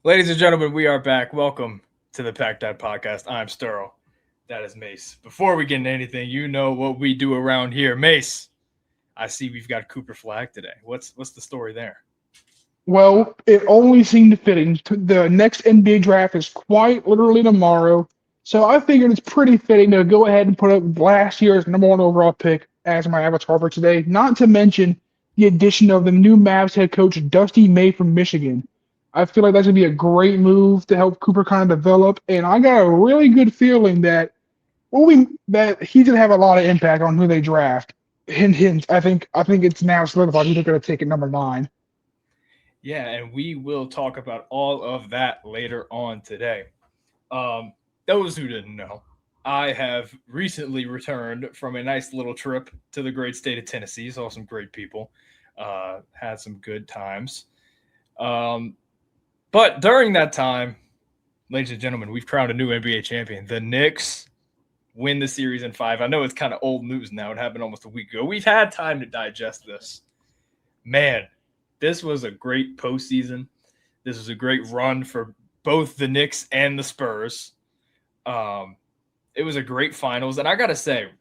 Ladies and gentlemen, we are back. Welcome to the Pack That Podcast. I'm Sterl. That is Mace. Before we get into anything, you know what we do around here. Mace, I see we've got Cooper Flag today. What's the story there? Well, it only seemed fitting. The next NBA draft is quite literally tomorrow, so I figured it's pretty fitting to go ahead and put up last year's number one overall pick as my avatar for today. Not to mention the addition of the new Mavs head coach Dusty May from Michigan. I feel like that's gonna be a great move to help Cooper kind of develop, and I got a really good feeling that that he's gonna have a lot of impact on who they draft. Hint, hint. I think it's now solidified who they're gonna take at number 9. Yeah, and we will talk about all of that later on today. Those who didn't know, I have recently returned from a nice little trip to the great state of Tennessee. Saw some great people, had some good times. Um, but during that time, ladies and gentlemen, we've crowned a new NBA champion. The Knicks win the series in 5. I know it's kind of old news now. It happened almost a week ago. We've had time to digest this. Man, this was a great postseason. This was a great run for both the Knicks and the Spurs. It was a great finals. And I got to say,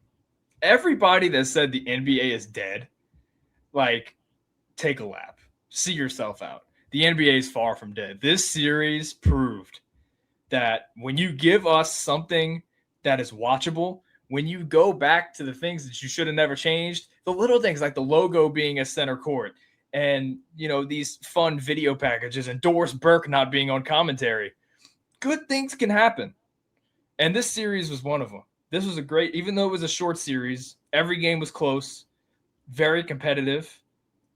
everybody that said the NBA is dead, like, take a lap. See yourself out. The NBA is far from dead. This series proved that when you give us something that is watchable, when you go back to the things that you should have never changed, the little things like the logo being a center court and, these fun video packages and Doris Burke not being on commentary, good things can happen. And this series was one of them. This was a great, even though it was a short series, every game was close, very competitive,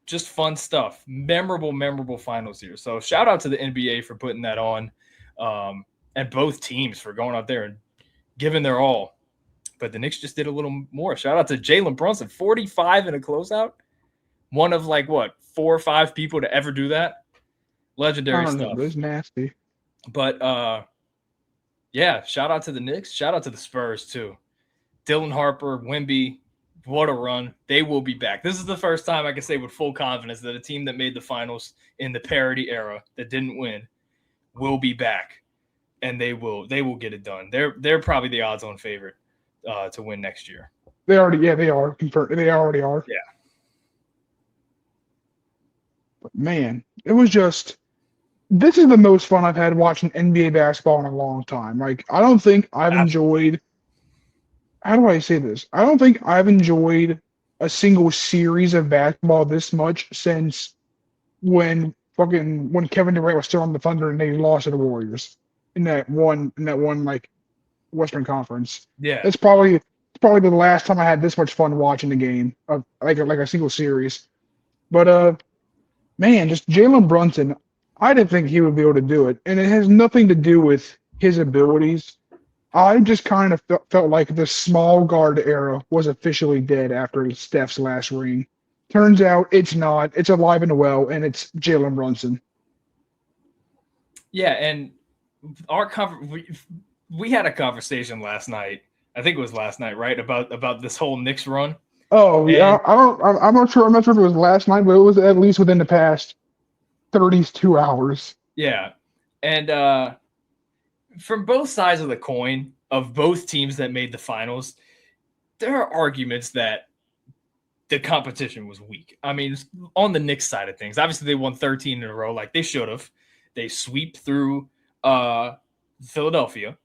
just fun stuff. Memorable finals here. So shout out to the NBA for putting that on, and both teams for going out there and giving their all. But the Knicks just did a little more. Shout out to Jalen Brunson, 45 in a closeout. One of 4 or 5 people to ever do that. I Legendary don't know, stuff. but it's nasty. But yeah, shout out to the Knicks. Shout out to the Spurs too. Dylan Harper, Wemby, what a run. They will be back. This is the first time I can say with full confidence that a team that made the finals in the parity era that didn't win will be back. And they will get it done. They're probably the odds-on favorite to win next year. They are confirmed. They already are. Yeah. But man, it was just. This is the most fun I've had watching NBA basketball in a long time. Like, I don't think I've enjoyed. How do I say this? I don't think I've enjoyed a single series of basketball this much since when Kevin Durant was still on the Thunder and they lost to the Warriors in that one like Western Conference. Yeah. It's probably the last time I had this much fun watching the game of like a single series. But man, just Jalen Brunson, I didn't think he would be able to do it, and it has nothing to do with his abilities. I just kind of felt like the small guard era was officially dead after Steph's last ring. Turns out it's not. It's alive and well, and it's Jalen Brunson. Yeah, and our we had a conversation last night. I think it was last night, right? About this whole Knicks run. Oh yeah, And I don't. I'm not sure. I'm not sure if it was last night, but it was at least within the past 32 hours. yeah. And from both sides of the coin of both teams that made the finals, there are arguments that the competition was weak. I mean, on the Knicks side of things, obviously they won 13 in a row like they should have. They sweep through Philadelphia,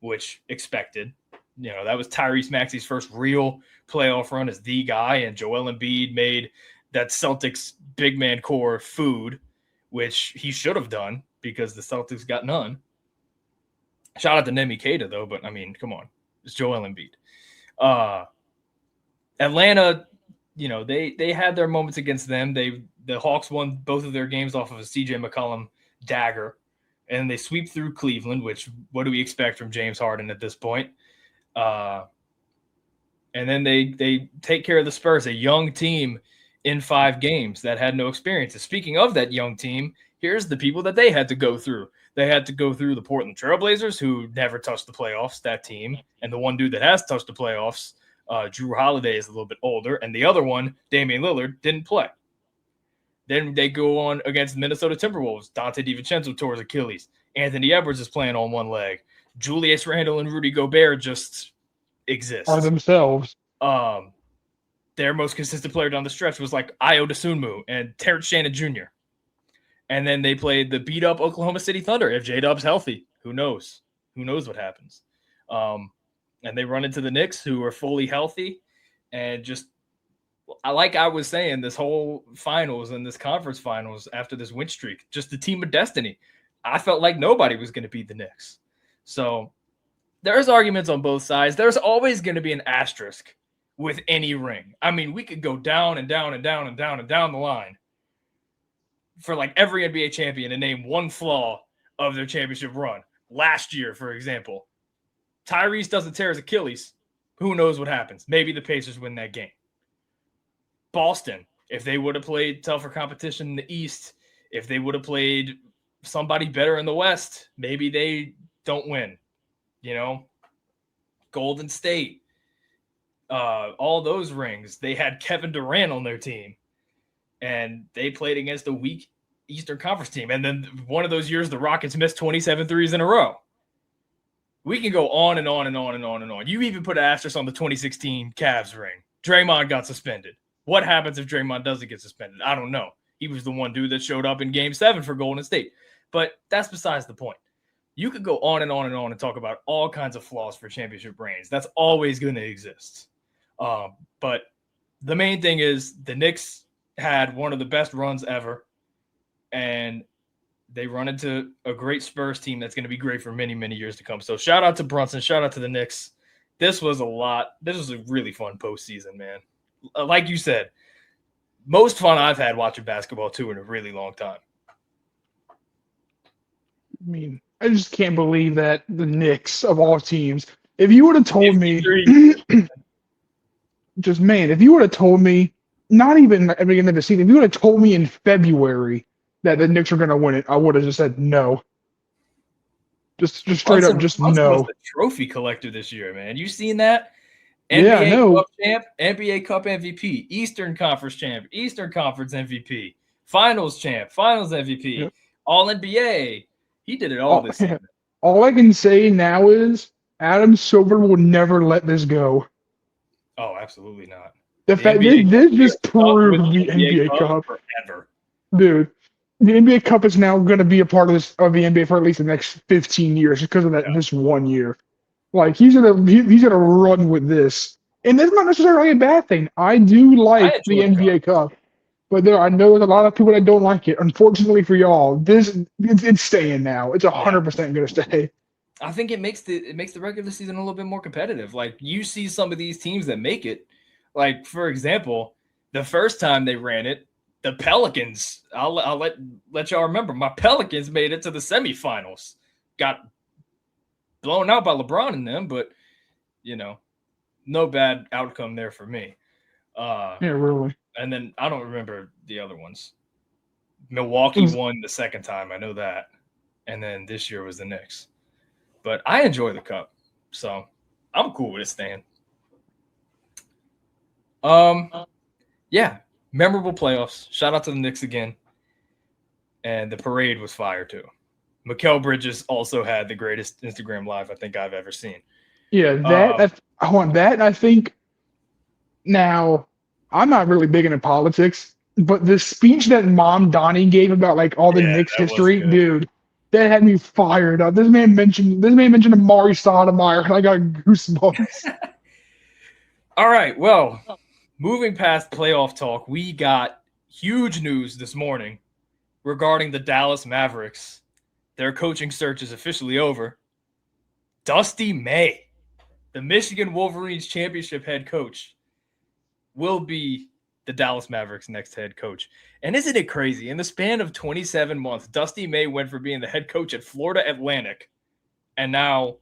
which expected. That was Tyrese Maxey's first real playoff run as the guy, and Joel Embiid made that Celtics big man core food, which he should have done because the Celtics got none. Shout out to Nemi Keita, though, but I mean, come on. It's Joel Embiid. Atlanta, they had their moments against them. The Hawks won both of their games off of a CJ McCollum dagger, and they sweep through Cleveland, which what do we expect from James Harden at this point? And then they take care of the Spurs, a young team in 5 games that had no experiences. Speaking of that young team, here's the people that they had to go through. They had to go through the Portland Trailblazers, who never touched the playoffs, that team. And the one dude that has touched the playoffs, Drew Holiday, is a little bit older. And the other one, Damian Lillard, didn't play. Then they go on against Minnesota Timberwolves. Dante DiVincenzo tore his Achilles. Anthony Edwards is playing on one leg. Julius Randle and Rudy Gobert just exist. Are themselves. Their most consistent player down the stretch was like Ayo Dosunmu and Terrence Shannon Jr. And then they played the beat up Oklahoma City Thunder. If J-Dub's healthy, who knows? Who knows what happens? And they run into the Knicks, who are fully healthy. And just, like I was saying, this whole finals and this conference finals after this win streak, just the team of destiny. I felt like nobody was going to beat the Knicks. So there's arguments on both sides. There's always going to be an asterisk with any ring. I mean, we could go down and down and down and down and down the line for like every NBA champion and name one flaw of their championship run. Last year, for example, Tyrese doesn't tear his Achilles. Who knows what happens? Maybe the Pacers win that game. Boston, if they would have played tougher competition in the East, if they would have played somebody better in the West, maybe they don't win. You know, Golden State, all those rings, they had Kevin Durant on their team, and they played against a weak Eastern Conference team. And then one of those years, the Rockets missed 27 threes in a row. We can go on and on and on and on and on. You even put an asterisk on the 2016 Cavs ring. Draymond got suspended. What happens if Draymond doesn't get suspended? I don't know. He was the one dude that showed up in Game 7 for Golden State. But that's besides the point. You could go on and on and on and talk about all kinds of flaws for championship reigns. That's always going to exist. But the main thing is the Knicks had one of the best runs ever, and they run into a great Spurs team that's going to be great for many, many years to come. So shout out to Brunson. Shout out to the Knicks. This was a lot. This was a really fun postseason, man. Like you said, most fun I've had watching basketball, too, in a really long time. I mean, I just can't believe that the Knicks, of all teams, if you would have told me, if you would have told me, not even at the beginning of the season, if you would have told me in February that the Knicks were going to win it, I would have just said no. Just straight up, just no. Was the trophy collector this year, man. You seen that? NBA Cup champ, NBA Cup MVP, Eastern Conference champ, Eastern Conference MVP, Finals champ, Finals MVP, yep. All NBA. He did it all this season. All I can say now is Adam Silver will never let this go. Oh, absolutely not. The fact that this just proved the NBA Cup forever. Dude, the NBA Cup is now going to be a part of the NBA for at least the next 15 years because of this 1 year. Like he's gonna run with this, and that's not necessarily a bad thing. I do like the NBA Cup, but I know there's a lot of people that don't like it. Unfortunately for y'all, it's staying now. It's 100% going to stay. I think it makes the regular season a little bit more competitive. Like you see some of these teams that make it. Like for example, the first time they ran it, the Pelicans. I'll let y'all remember. My Pelicans made it to the semifinals. Got blown out by LeBron and them, but no bad outcome there for me. Yeah, really. And then I don't remember the other ones. Milwaukee won the second time, I know that. And then this year was the Knicks. But I enjoy the Cup, so I'm cool with it staying. Yeah, memorable playoffs. Shout out to the Knicks again. And the parade was fire too. Mikal Bridges also had the greatest Instagram live I think I've ever seen. Yeah, I want that. I think now I'm not really big into politics, but the speech that Mom Donnie gave about like all the Knicks history, dude, that had me fired up. This man mentioned Amari Stoudemire, and I got goosebumps. All right, well, moving past playoff talk, we got huge news this morning regarding the Dallas Mavericks. Their coaching search is officially over. Dusty May, the Michigan Wolverines championship head coach, will be the Dallas Mavericks' next head coach. And isn't it crazy? In the span of 27 months, Dusty May went from being the head coach at Florida Atlantic and now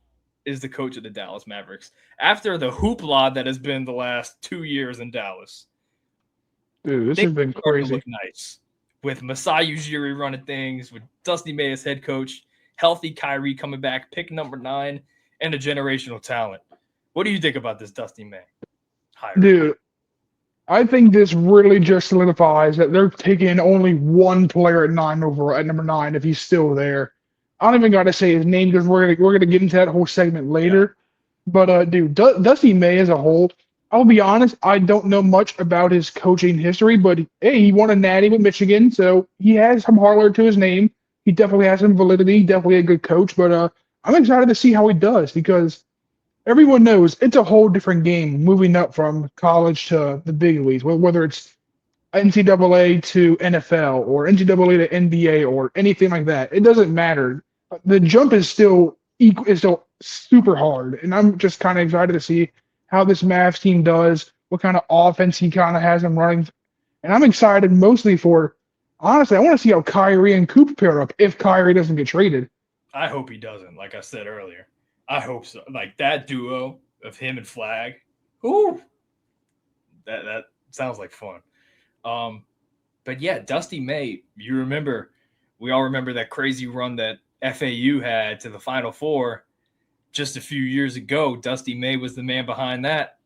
is the coach of the Dallas Mavericks after the hoopla that has been the last 2 years in Dallas. Dude, this has been crazy. Look nice. With Masai Ujiri running things, with Dusty May as head coach, healthy Kyrie coming back, pick number 9, and a generational talent. What do you think about this Dusty May hire? Dude, I think this really just solidifies that they're taking only one player at nine overall at number nine if he's still there. I don't even got to say his name because we're gonna get into that whole segment Yeah, later. But dude, Dusty May as a whole, I'll be honest, I don't know much about his coaching history, but hey, he won a natty with Michigan, so he has some hardware to his name. He definitely has some validity, definitely a good coach. But I'm excited to see how he does because everyone knows it's a whole different game moving up from college to the big leagues, whether it's NCAA to NFL or NCAA to NBA or anything like that. It doesn't matter. The jump is still is still super hard, and I'm just kind of excited to see how this Mavs team does, what kind of offense he kind of has them running, and I'm excited mostly for. Honestly, I want to see how Kyrie and Cooper pair up if Kyrie doesn't get traded. I hope he doesn't. Like I said earlier, I hope so. Like that duo of him and Flag. Ooh, that sounds like fun. Um, but yeah, Dusty May. We all remember that crazy run that FAU had to the Final Four just a few years ago. Dusty May was the man behind that.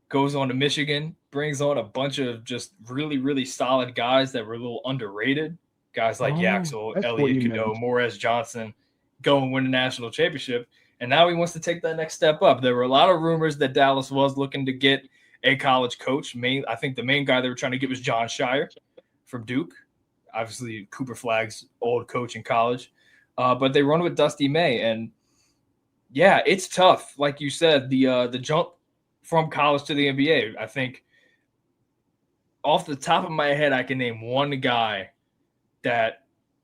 Goes on to Michigan, brings on a bunch of just really, really solid guys that were a little underrated. Guys like Oh, Yaxel, that's what Elliot you Cadeau, meant. Morez Johnson go and win a national championship. And now he wants to take that next step up. There were a lot of rumors that Dallas was looking to get a college coach. I think the main guy they were trying to get was John Shire from Duke. Obviously, Cooper Flag's old coach in college. But they run with Dusty May. And yeah, it's tough. Like you said, the jump from college to the NBA. I think off the top of my head, I can name one guy that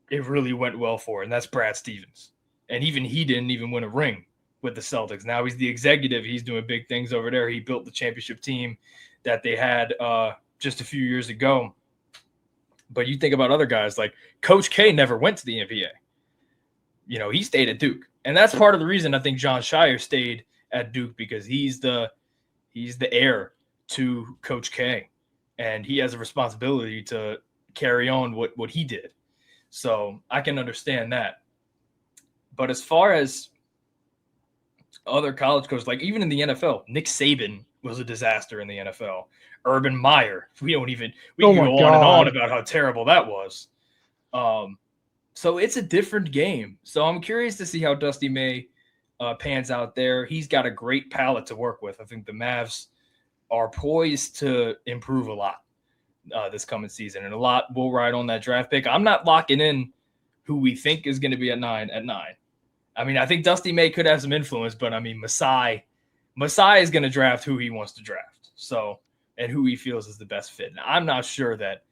it really went well for, and that's Brad Stevens. And even he didn't even win a ring with the Celtics. Now he's the executive. He's doing big things over there. He built the championship team that they had just a few years ago. But you think about other guys like Coach K never went to the NBA. He stayed at Duke. And that's part of the reason I think John Shire stayed at Duke because he's the heir to Coach K, and he has a responsibility to carry on what he did. So I can understand that. But as far as other college coaches, like even in the NFL, Nick Saban was a disaster in the NFL. Urban Meyer, we Oh can my go on and on God. about how terrible that was. So it's a different game. So I'm curious to see how Dusty May pans out there. He's got a great palette to work with. I think the Mavs are poised to improve a lot this coming season, and a lot will ride on that draft pick. I'm not locking in who we think is going to be at nine. I mean, I think Dusty May could have some influence, but I mean, Masai is going to draft who he wants to draft. So, and who he feels is the best fit. Now, I'm not sure that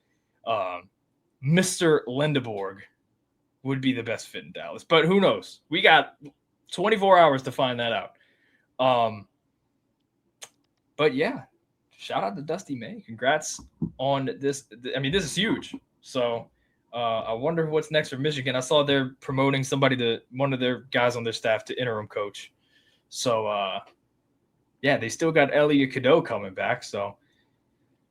Mr. Lindeborg would be the best fit in Dallas, but who knows? We got 24 hours to find that out. But yeah, shout out to Dusty May. Congrats on this. I mean, this is huge. So I wonder what's next for Michigan. I saw they're promoting one of their guys on their staff to interim coach. So yeah, they still got Elliot Cadeau coming back. So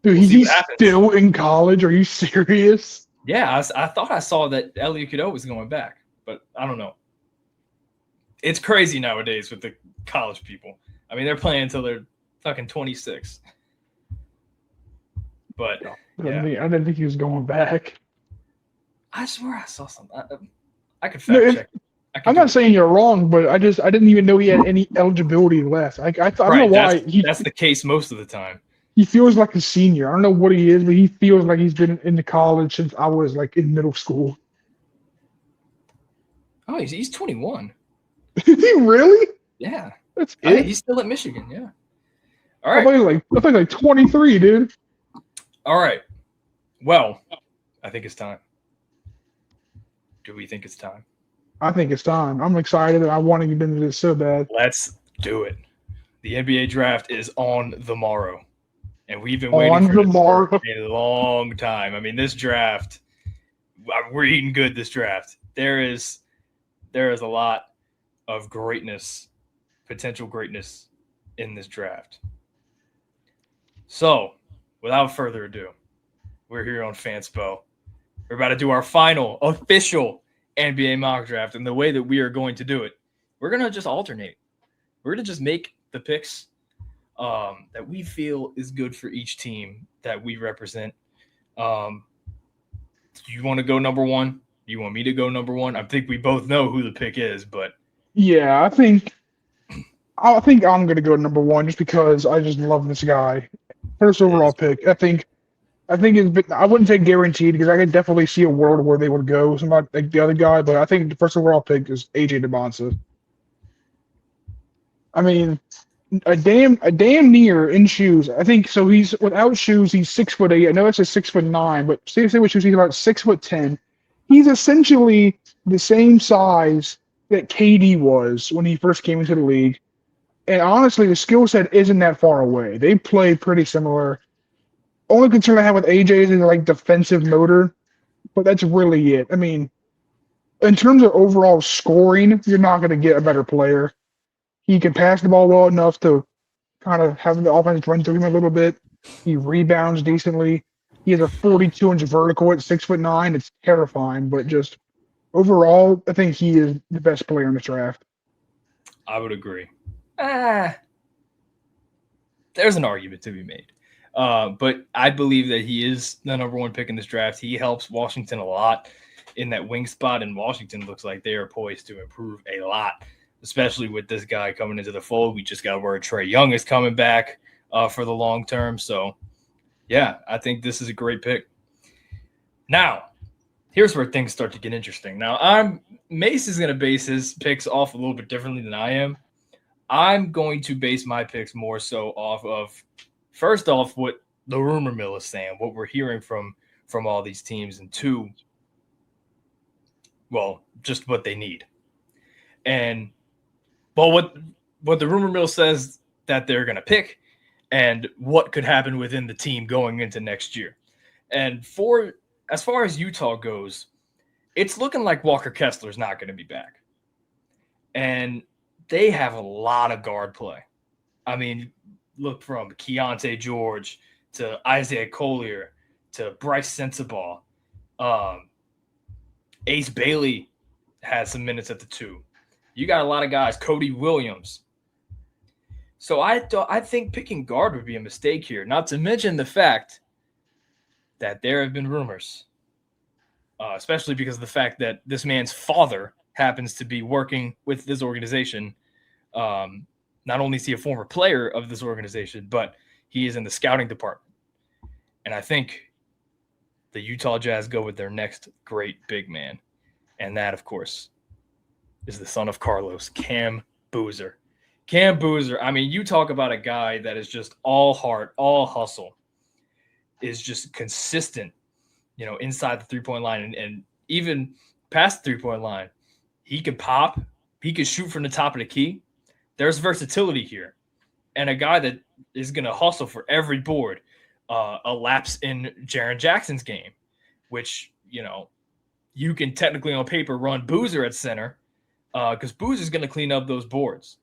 Dude, we'll see what he's happens. still in college. Are you serious? Yeah, I thought I saw that Elliot Cadeau was going back, but I don't know. It's crazy nowadays with the college people. I mean, they're playing until they're fucking 26. But yeah, I didn't think he was going back. I swear I saw something. I could No, fact check. I'm not saying you're wrong, but I didn't even know he had any eligibility left. I don't know Right. why That's the case most of the time. he feels like a senior. I don't know what he is, but he feels like he's been in the college since I was like in middle school. Oh, he's 21. Is he really? Yeah. That's it. He's still at Michigan. Yeah. All I right. thought he was like 23, dude. All right. Well, I think it's time. Do we think it's time? I think it's time. I'm excited and I want to get into this so bad. Let's do it. The NBA draft is on the morrow. And we've been waiting On for the this morrow. for a long time. I mean, this draft, we're eating good this draft. There is a lot of greatness, potential greatness in this draft. So, without further ado, we're here on Fanspo. We're about to do our final official NBA mock draft. And the way that we are going to do it, we're going to just alternate. We're going to just make the picks that we feel is good for each team that we represent. Um, do you want to go number one? Do you want me to go number one? I think we both know who the pick is, but Yeah, I think I'm gonna go number one just because I just love this guy. First it overall is pick. I think I wouldn't say guaranteed because I could definitely see a world where they would go somebody like the other guy, but I think the first overall pick is AJ DeBonsa. I mean, a damn near in shoes. I think so. He's without shoes. He's 6'8". I know it's a 6'9", but say with shoes, he's about 6'10". He's essentially the same size that KD was when he first came into the league. And honestly, the skill set isn't that far away. They play pretty similar. Only concern I have with AJ is his like defensive motor, but that's really it. I mean, in terms of overall scoring, you're not going to get a better player. He can pass the ball well enough to kind of have the offense run through him a little bit. He rebounds decently. He has a 42-inch vertical at 6'9". It's terrifying, but just overall, I think he is the best player in the draft. I would agree. Ah, there's an argument to be made. But I believe that he is the number one pick in this draft. He helps Washington a lot in that wing spot, and Washington looks like they are poised to improve a lot, especially with this guy coming into the fold. We just got word Trae Young is coming back for the long term. So, yeah, I think this is a great pick. Now, here's where things start to get interesting. Now, Mace is going to base his picks off a little bit differently than I am. I'm going to base my picks more so off of, first off, what the rumor mill is saying, what we're hearing from all these teams, and two, well, just what they need. And well, what the rumor mill says that they're going to pick, and what could happen within the team going into next year. And as far as Utah goes, it's looking like Walker Kessler's not going to be back, and they have a lot of guard play. I mean, look from Keontae George to Isaiah Collier to Bryce Sensabaugh. Ace Bailey had some minutes at the two. You got a lot of guys. Cody Williams. So I think picking guard would be a mistake here. Not to mention the fact that there have been rumors, especially because of the fact that this man's father happens to be working with this organization. Not only is he a former player of this organization, but he is in the scouting department. And I think the Utah Jazz go with their next great big man. And that, of course, is the son of Carlos, Cam Boozer. Cam Boozer, I mean, you talk about a guy that is just all heart, all hustle, is just consistent, inside the three-point line and even past the three-point line. He could pop. He could shoot from the top of the key. There's versatility here. And a guy that is going to hustle for every board. A lapse in Jaren Jackson's game, which, you can technically on paper run Boozer at center because Boozer's going to clean up those boards.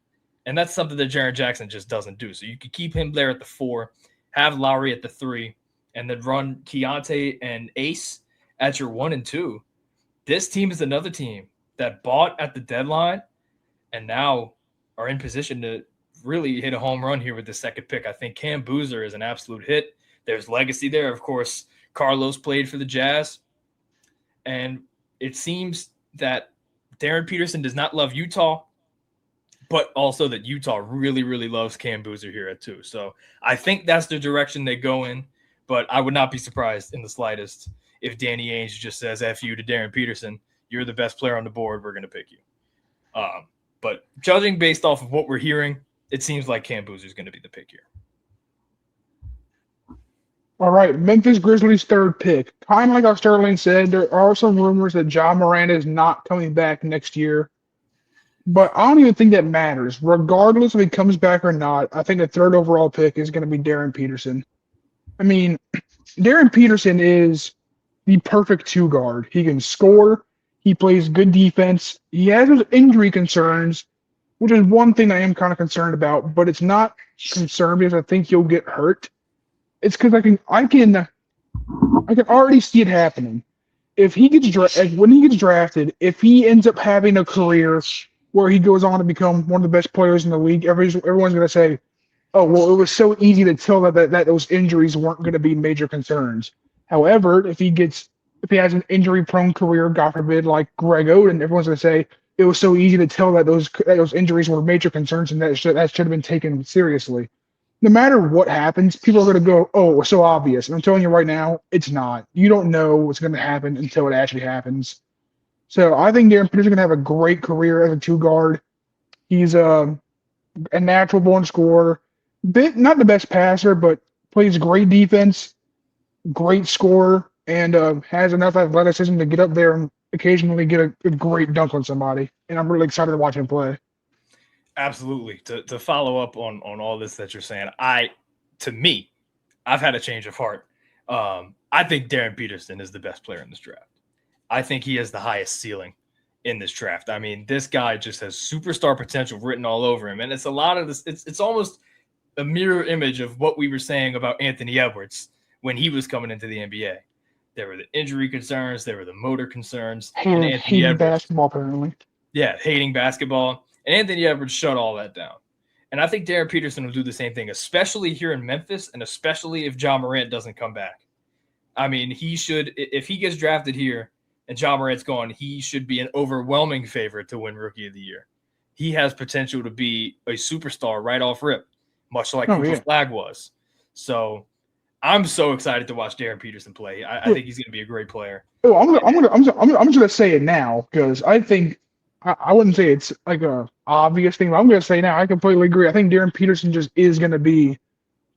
And that's something that Jaren Jackson just doesn't do. So you could keep him there at the 4, have Lowry at the 3, and then run Keontae and Ace at your 1 and 2. This team is another team that bought at the deadline and now are in position to really hit a home run here with the second pick. I think Cam Boozer is an absolute hit. There's legacy there. Of course, Carlos played for the Jazz. And it seems that Darren Peterson does not love Utah, but also that Utah really, really loves Cam Boozer here at 2. So I think that's the direction they go in, but I would not be surprised in the slightest if Danny Ainge just says, F you to Darren Peterson. You're the best player on the board. We're going to pick you. But judging based off of what we're hearing, it seems like Cam Boozer is going to be the pick here. All right, Memphis Grizzlies' third pick. Kind of like how Sterling said, there are some rumors that John Miranda is not coming back next year. But I don't even think that matters. Regardless if he comes back or not, I think the third overall pick is going to be Darren Peterson. I mean, Darren Peterson is the perfect 2 guard. He can score. He plays good defense. He has those injury concerns, which is one thing I am kind of concerned about, but it's not concerned because I think he'll get hurt. It's because I can already see it happening. If he gets when he gets drafted, if he ends up having a career where he goes on to become one of the best players in the league, everyone's going to say, Oh, well, it was so easy to tell that those injuries weren't going to be major concerns. However, if he has an injury-prone career, God forbid, like Greg Oden, everyone's going to say it was so easy to tell that those injuries were major concerns and that should have been taken seriously. No matter what happens, people are going to go, "Oh, it was so obvious." And I'm telling you right now, it's not. You don't know what's going to happen until it actually happens. So I think Darren Peterson's going to have a great career as a two guard. He's a natural born scorer. Not the best passer, but plays great defense, great scorer, and has enough athleticism to get up there and occasionally get a great dunk on somebody. And I'm really excited to watch him play. Absolutely. To follow up on all this that you're saying, to me, I've had a change of heart. I think Darren Peterson is the best player in this draft. I think he has the highest ceiling in this draft. I mean, this guy just has superstar potential written all over him, and it's a lot of this. It's almost a mirror image of what we were saying about Anthony Edwards when he was coming into the NBA. There were the injury concerns, there were the motor concerns, and Anthony Hated Edwards, basketball apparently. yeah, hating basketball, and Anthony Edwards shut all that down. And I think Darren Peterson will do the same thing, especially here in Memphis, and especially if Ja Morant doesn't come back. I mean, he should, if he gets drafted here and Ja Morant's gone, he should be an overwhelming favorite to win Rookie of the Year. He has potential to be a superstar right off rip, much like Oh Cooper yeah. Flag was. So I'm so excited to watch Darren Peterson play. I think he's going to be a great player. Oh, I'm just gonna say it now because I think I wouldn't say it's like a obvious thing, but I'm gonna say now I completely agree. I think Darren Peterson just is gonna be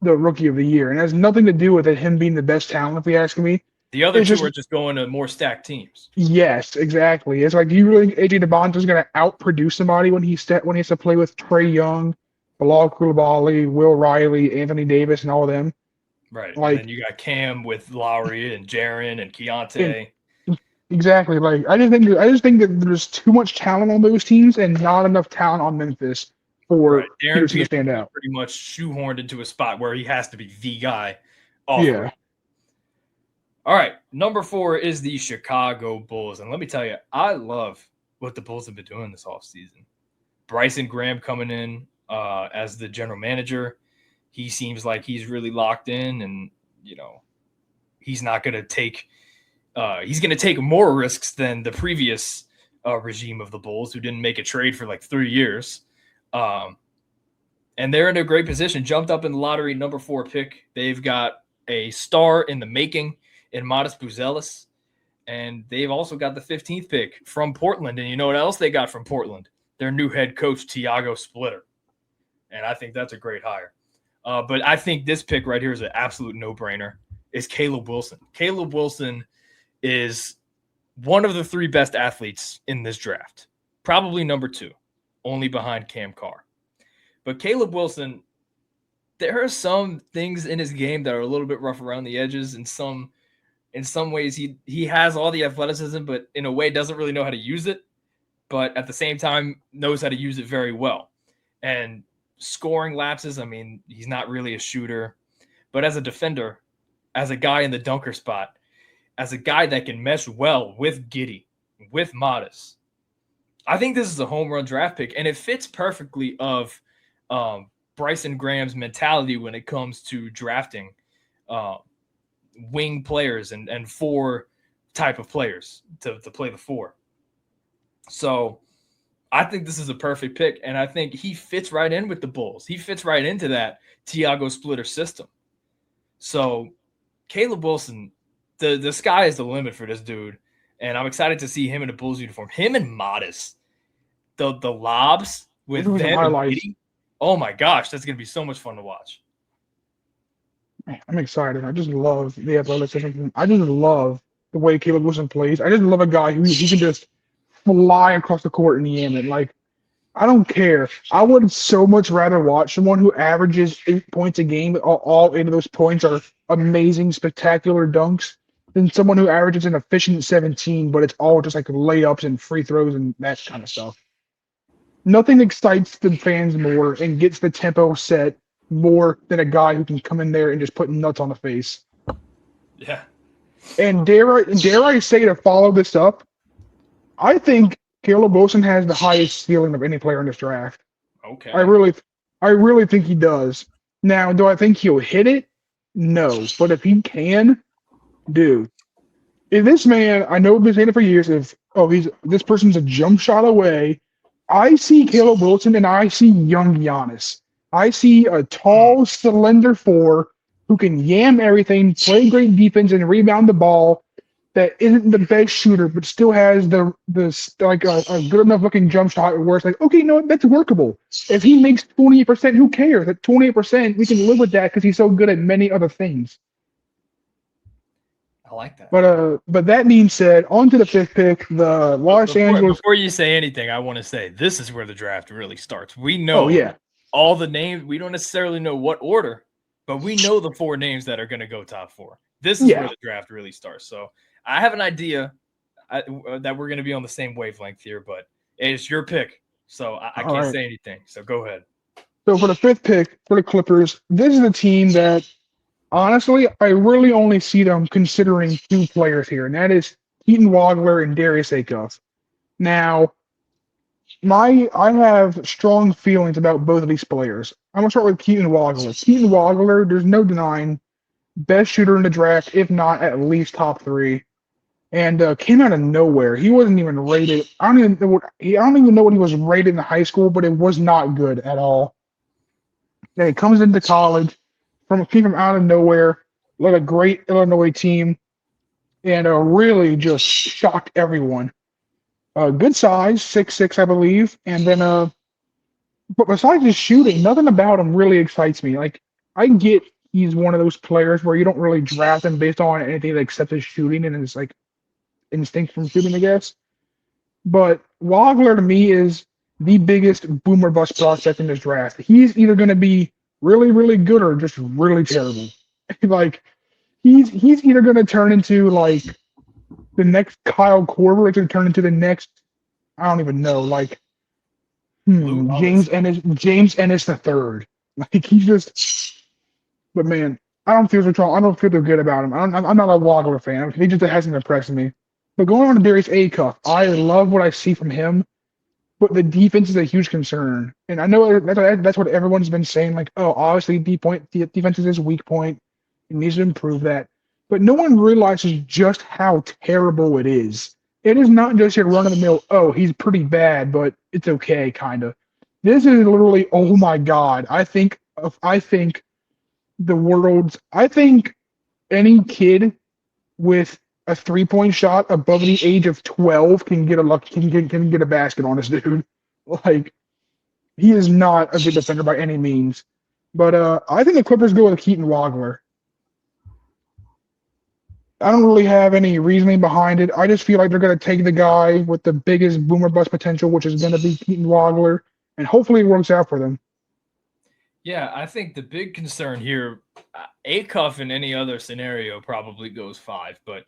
the rookie of the year, and it has nothing to do with it him being the best talent. If you ask me, The other it's two just are just going to more stacked teams. yes, exactly. It's like, do you really think AJ DeBonta is gonna outproduce somebody when he has to play with Trey Young, Bilal Coulibaly, Will Riley, Anthony Davis, and all of them? Right. And then Like, you got Cam with Lowry and Jaron and and Keontae. exactly. Like I just think that there's too much talent on those teams and not enough talent on Memphis Right. for Darren Peterson to Peterson stand is out. pretty much shoehorned into a spot where he has to be the guy off rip. Yeah. All right. Number 4 is the Chicago Bulls. And let me tell you, I love what the Bulls have been doing this offseason. Bryson Graham coming in as the general manager. He seems like he's really locked in, and he's not going to take he's going to take more risks than the previous regime of the Bulls, who didn't make a trade for like 3 years. And they're in a great position. Jumped up in the lottery, number 4 pick. They've got a star in the making in Modest Buzelis, and they've also got the 15th pick from Portland. And you know what else they got from Portland? Their new head coach, Tiago Splitter. And I think that's a great hire. But I think this pick right here is an absolute no-brainer. Is Caleb Wilson. Caleb Wilson is one of the 3 best athletes in this draft. Probably number 2, only behind Cam Carr. But Caleb Wilson, there are some things in his game that are a little bit rough around the edges. In some ways, he has all the athleticism, but in a way doesn't really know how to use it. But at the same time, knows how to use it very well. And scoring lapses, I mean, he's not really a shooter. But as a defender, as a guy in the dunker spot, as a guy that can mesh well with Giddey, with Modest, I think this is a home run draft pick. And it fits perfectly of Bryson Graham's mentality when it comes to drafting wing players and 4 type of players to play the 4. So I think this is a perfect pick, and I think he fits right in with the Bulls. He fits right into that Tiago Splitter system. So Caleb Wilson, the sky is the limit for this dude, and I'm excited to see him in a Bulls uniform. Him and Modest, the lobs with Those are some them and highlights. Giddey. Oh my gosh, that's gonna be so much fun to watch. Man, I'm excited. I just love the athleticism. I just love the way Caleb Wilson plays. I just love a guy who can just fly across the court and yam it. Like, I don't care. I would so much rather watch someone who averages 8 points a game, but all 8 of those points are amazing, spectacular dunks, than someone who averages an efficient 17, but it's all just like layups and free throws and that kind of stuff. Nothing excites the fans more and gets the tempo set more than a guy who can come in there and just put nuts on the face. Yeah. And dare I say, to follow this up, I think Caleb Wilson has the highest ceiling of any player in this draft. Okay. I really think he does. Now, do I think he'll hit it? No. But if he can, dude, if this man, I know we've been saying it for years, if he's this person's a jump shot away, I see Caleb Wilson and I see young Giannis. I see a Mm, tall, slender four who can yam everything, play great defense, and rebound the ball. That isn't the best shooter, but still has like a good enough looking jump shot where it's like, okay, no, that's workable. If he makes 28%, who cares? At 28%, we can live with that because he's so good at many other things. I like that. But that being said, on to the fifth pick, the But Los Angeles. before you say anything, I want to say this is where the draft really starts. We Oh know yeah, all the names. We don't necessarily know what order, but we know the four names that are going to go top four. This is where yeah. the draft really starts. So I have an idea that we're going to be on the same wavelength here, but it's your pick. So I All can't right. say anything. So go ahead. So for the fifth pick for the Clippers, this is a team that honestly I really only see them considering two players here, and that is Keaton Wagler and Darius Acuff. Now, I have strong feelings about both of these players. I'm gonna start with Keaton Wagler. Keaton Wagler, there's no denying, best shooter in the draft, if not at least top three. And came out of nowhere. He wasn't even rated. I don't even know what he was rated in high school, but it was not good at all. And he comes into college came from out of nowhere, led a great Illinois team, and really just shocked everyone. Good size, 6'6", I believe, and then but besides his shooting, nothing about him really excites me. Like I get he's one of those players where you don't really draft him based on anything except his shooting and his like instinct from shooting, I guess. But Wagner to me is the biggest boomer bust prospect in this draft. He's either going to be really, really good or just really terrible. Like he's either going to turn into like the next Kyle Korver, or to turn into the next I don't even know, like Lou Robinson. James Ennis the third. Like he's just, but man, I don't feel so strong. I don't feel too good about him. I'm not a Wagner fan. He just hasn't impressed me. But going on to Darius Acuff, I love what I see from him. But the defense is a huge concern, and I know that's what everyone's been saying. Like, oh, obviously, defense is his weak point. He needs to improve that. But no one realizes just how terrible it is. It is not just your run of the mill. Oh, he's pretty bad, but it's okay, kind of. This is literally, oh my god. I think I think any kid with a 3-point shot above the age of 12 can get a basket on this dude. Like he is not a good defender by any means. But I think the Clippers go with Keaton Wagler. I don't really have any reasoning behind it. I just feel like they're going to take the guy with the biggest boomer bust potential, which is going to be Keaton Wagler, and hopefully it works out for them. Yeah, I think the big concern here, Acuff in any other scenario probably goes five, but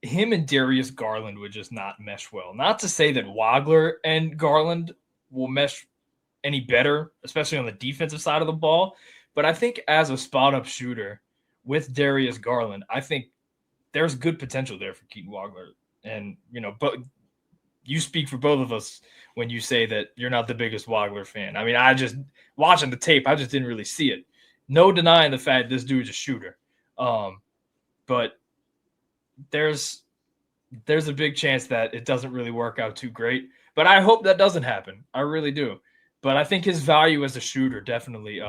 him and Darius Garland would just not mesh well. Not to say that Wagler and Garland will mesh any better, especially on the defensive side of the ball. But I think as a spot up shooter with Darius Garland, I think there's good potential there for Keaton Wagler. And, but you speak for both of us when you say that you're not the biggest Wagler fan. I mean, I just watching the tape, I just didn't really see it. No denying the fact this dude's a shooter. But there's a big chance that it doesn't really work out too great. But I hope that doesn't happen. I really do. But I think his value as a shooter, definitely,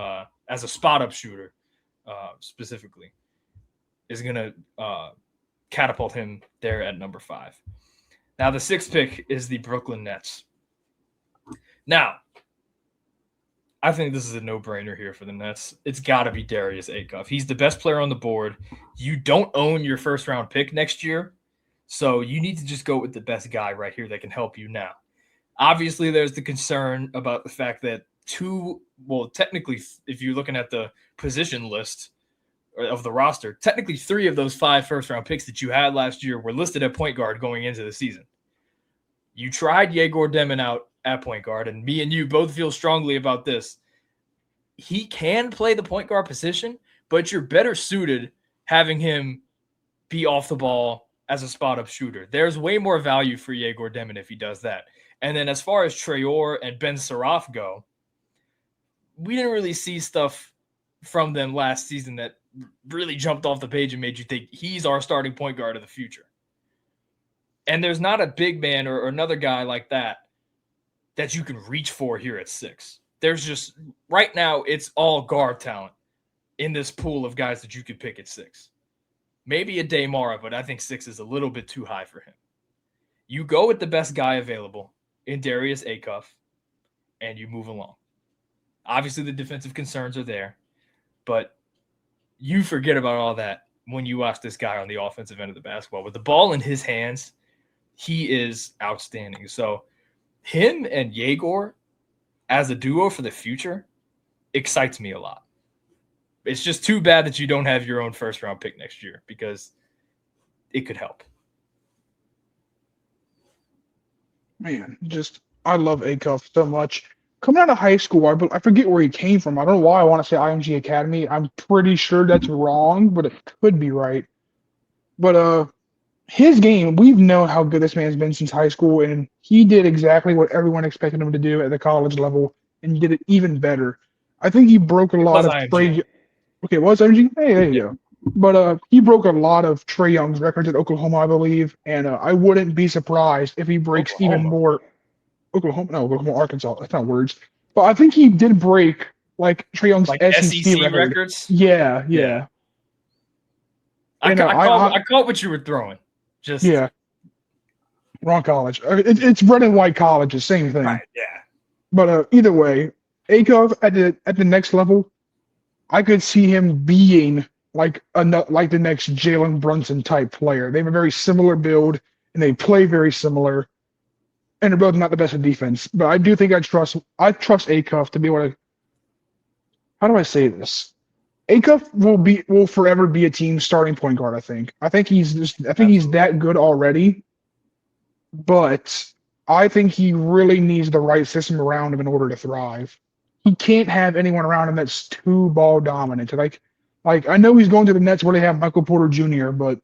as a spot up shooter, specifically, is going to catapult him there at number 5. Now, the 6th pick is the Brooklyn Nets. Now, I think this is a no-brainer here for the Nets. It's got to be Darius Acuff. He's the best player on the board. You don't own your first-round pick next year, so you need to just go with the best guy right here that can help you now. Obviously, there's the concern about the fact that technically, if you're looking at the position list of the roster, technically 3 of those 5 first-round picks that you had last year were listed at point guard going into the season. You tried Yegor Demon out at point guard, and me and you both feel strongly about this. He can play the point guard position, but you're better suited having him be off the ball as a spot-up shooter. There's way more value for Yegor Demon if he does that. And then as far as Traore and Ben Saraf go, we didn't really see stuff from them last season that really jumped off the page and made you think he's our starting point guard of the future. And there's not a big man or another guy like that you can reach for here at 6. There's just right now it's all guard talent in this pool of guys that you could pick at 6. Maybe a Daymara, but I think 6 is a little bit too high for him. You go with the best guy available in Darius Acuff, and you move along. Obviously, the defensive concerns are there, but you forget about all that when you watch this guy on the offensive end of the basketball. With the ball in his hands, he is outstanding. So him and Yegor as a duo for the future excites me a lot. It's just too bad that you don't have your own first-round pick next year because it could help. Man, I love Acuff so much. Coming out of high school, I forget where he came from. I don't know why I want to say IMG Academy. I'm pretty sure that's wrong, but it could be right. But his game, we've known how good this man's been since high school, and he did exactly what everyone expected him to do at the college level, and he did it even better. I think he broke a lot Plus of IMG. Okay, was IMG? Hey, there you go. But he broke a lot of Trae Young's records at Oklahoma, I believe, and I wouldn't be surprised if he breaks even Oklahoma. more. Oklahoma, Arkansas. That's not words. But I think he did break like Trae Young's Like SEC SEC record. records? Yeah. I And caught what you were throwing. Just yeah, wrong college. It's red and white colleges, same thing. right, yeah. But either way, Akov at the next level, I could see him being like the next Jalen Brunson type player. They have a very similar build and they play very similar. And they're both not the best at defense, but I do think I trust Acuff to be able to. How do I say this? Acuff will forever be a team starting point guard. I think he's that good already, but I think he really needs the right system around him in order to thrive. He can't have anyone around him that's too ball dominant. Like I know he's going to the Nets where they have Michael Porter Jr., but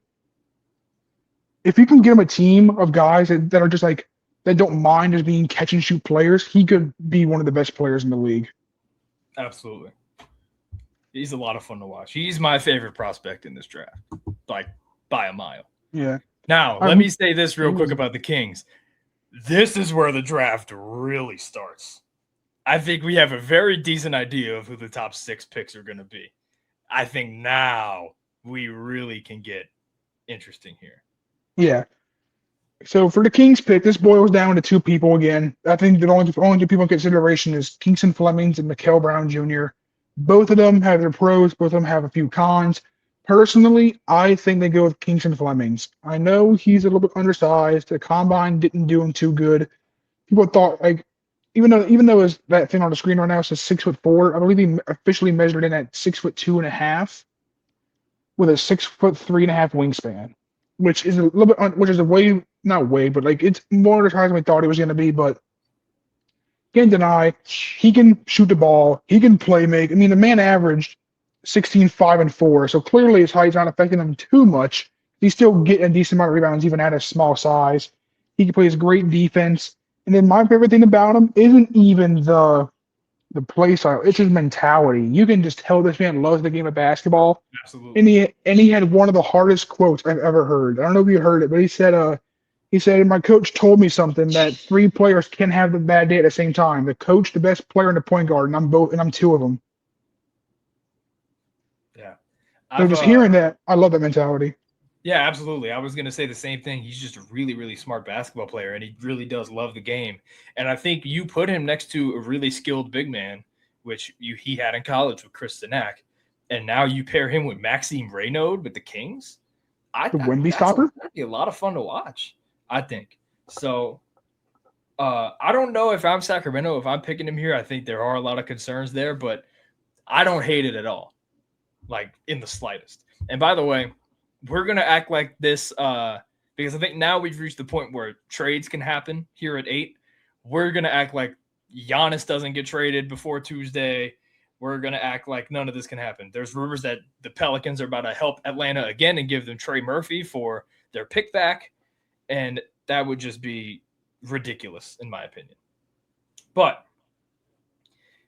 if you can get him a team of guys that are just like that don't mind as being catch and shoot players, he could be one of the best players in the league. Absolutely. He's a lot of fun to watch. He's my favorite prospect in this draft, like by a mile. Yeah. Now, let me say this real quick about the Kings. This is where the draft really starts. I think we have a very decent idea of who the top 6 picks are going to be. I think now we really can get interesting here. Yeah. So for the Kings pick, this boils down to 2 people again. I think the only 2 people in consideration is Kingston Flemings and Mikael Brown Jr. Both of them have their pros. Both of them have a few cons. Personally, I think they go with Kingston Flemings. I know he's a little bit undersized. The combine didn't do him too good. People thought even though that thing on the screen right now says 6'4", I believe he officially measured in at 6'2.5", with a 6'3.5" wingspan, which is a little bit which is a way not way, but like it's more undersized than we thought it was going to be. But can't deny he can shoot the ball. He can play make. I mean, the man averaged 16, 5, and 4. So clearly his height's not affecting him too much. He's still getting a decent amount of rebounds even at a small size. He plays great defense. And then my favorite thing about him isn't even the play style. It's his mentality. You can just tell this man loves the game of basketball. Absolutely. And he had one of the hardest quotes I've ever heard. I don't know if you heard it, but he said, my coach told me something that 3 players can have the bad day at the same time. The coach, the best player, and the point guard, and I'm 2 of them. Yeah. So just hearing that, I love that mentality. Yeah, absolutely. I was going to say the same thing. He's just a really, really smart basketball player, and he really does love the game. And I think you put him next to a really skilled big man, which he had in college with Chris Stanak, and now you pair him with Maxime Reynaud with the Kings. The Wemby stopper? That'd be a lot of fun to watch, I think. So I don't know if I'm Sacramento, if I'm picking him here. I think there are a lot of concerns there, but I don't hate it at all, like in the slightest. And by the way, we're going to act like this because I think now we've reached the point where trades can happen here at 8. We're going to act like Giannis doesn't get traded before Tuesday. We're going to act like none of this can happen. There's rumors that the Pelicans are about to help Atlanta again and give them Trey Murphy for their pick back. And that would just be ridiculous, in my opinion. But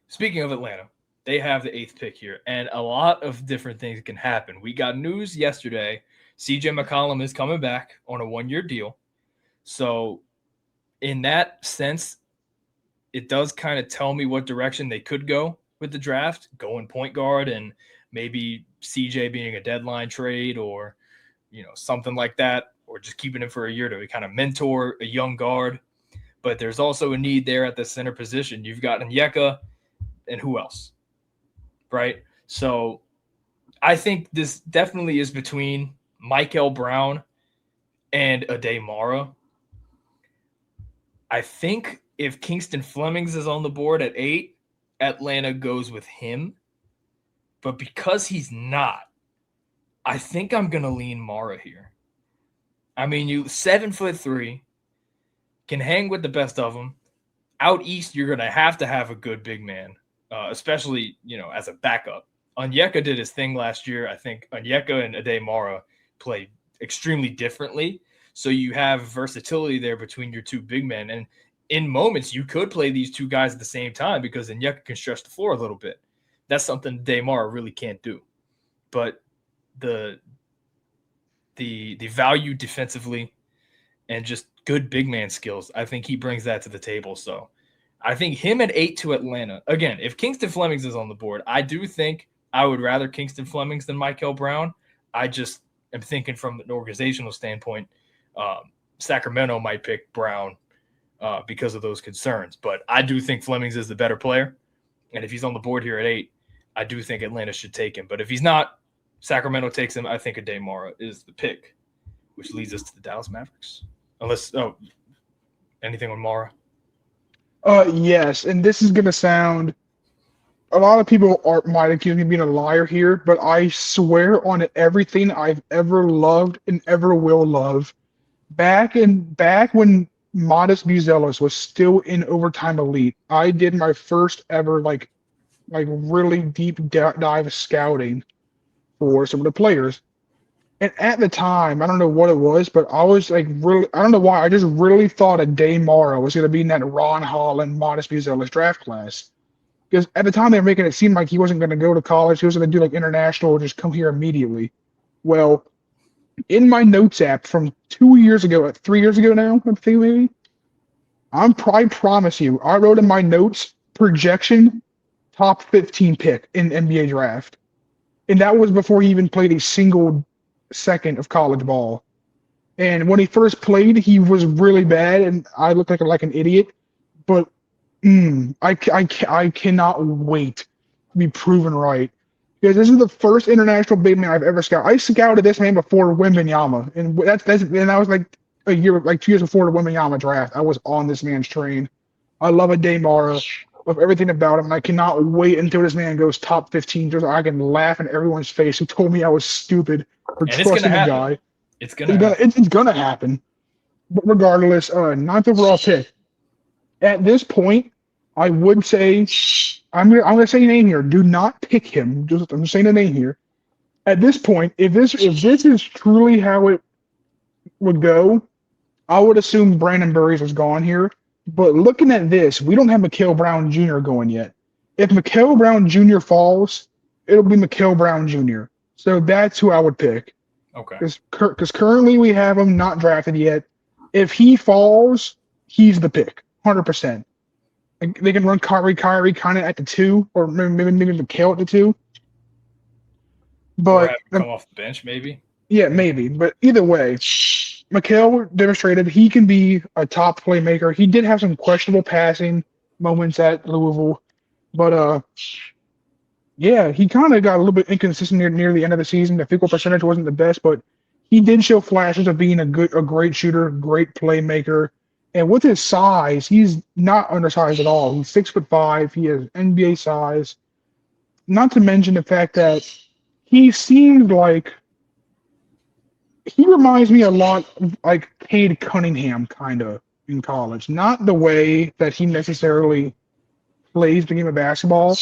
speaking of Atlanta, They have the eighth pick here, and a lot of different things can happen. We got news yesterday. CJ McCollum is coming back on a 1 year deal. So, in that sense, it does kind of tell me what direction they could go with the draft, going point guard and maybe CJ being a deadline trade or, something like that, or just keeping him for a year to kind of mentor a young guard. But there's also a need there at the center position. You've got Onyeka and who else, right? So I think this definitely is between Michael Brown and Ade Mara. I think if Kingston Flemings is on the board at 8, Atlanta goes with him. But because he's not, I think I'm going to lean Mara here. I mean, you 7'3", can hang with the best of them. Out east, you're going to have a good big man, especially, as a backup. Onyeka did his thing last year. I think Onyeka and Ade Mara play extremely differently. So you have versatility there between your two big men. And in moments, you could play these two guys at the same time because Onyeka can stretch the floor a little bit. That's something Ade Mara really can't do. But the value defensively and just good big man skills, I think he brings that to the table. So I think him at 8 to Atlanta. Again, if Kingston Flemings is on the board, I do think I would rather Kingston Flemings than Michael Brown. I just am thinking from an organizational standpoint, Sacramento might pick Brown because of those concerns. But I do think Flemings is the better player. And if he's on the board here at 8, I do think Atlanta should take him. But if he's not, Sacramento takes him. I think Ade Mara is the pick, which leads us to the Dallas Mavericks. Anything on Mara? Yes, and this is gonna sound. A lot of people might accuse me of being a liar here, but I swear on everything I've ever loved and ever will love. Back when Modest Buzelis was still in Overtime Elite, I did my first ever like really deep dive scouting for some of the players. And at the time, I don't know what it was, but I was like really, I don't know why, I just really thought Ade Mara was going to be in that Ron Holland, Modest Buzelis draft class. Because at the time they were making it seem like he wasn't going to go to college, he was going to do like international or just come here immediately. Well, in my notes app from 2 years ago, 3 years ago now, I think maybe, I promise you, I wrote in my notes projection top 15 pick in NBA draft. And that was before he even played a single second of college ball. And when he first played, he was really bad, and I looked like an idiot. But I cannot wait to be proven right. Because this is the first international big man I've ever scouted. I scouted this man before Wembanyama, and that was like 2 years before the Wembanyama draft. I was on this man's train. I love Ade Mara. Love everything about him, and I cannot wait until this man goes top 15 just so I can laugh in everyone's face who told me I was stupid for trusting the guy. It's gonna happen. But regardless, ninth overall pick. At this point, I would say I'm gonna say a name here. Do not pick him. I'm just saying a name here. At this point, if this is truly how it would go, I would assume Brandon Burries was gone here. But looking at this, we don't have Mikal Brown Jr. going yet. If Mikal Brown Jr. falls, it'll be Mikal Brown Jr. So that's who I would pick. Okay. Because currently we have him not drafted yet. If he falls, he's the pick, 100%. They can run Kyrie kind of at the 2, or maybe Mikal at the 2. But come off the bench, maybe. Yeah, maybe. But either way, Mikal demonstrated he can be a top playmaker. He did have some questionable passing moments at Louisville, but yeah, he kind of got a little bit inconsistent near the end of the season. The field goal percentage wasn't the best, but he did show flashes of being a great shooter, great playmaker. And with his size, he's not undersized at all. He's 6'5". He has NBA size. Not to mention the fact that he seemed like he reminds me a lot of like Cade Cunningham kind of in college. Not the way that he necessarily plays the game of basketball,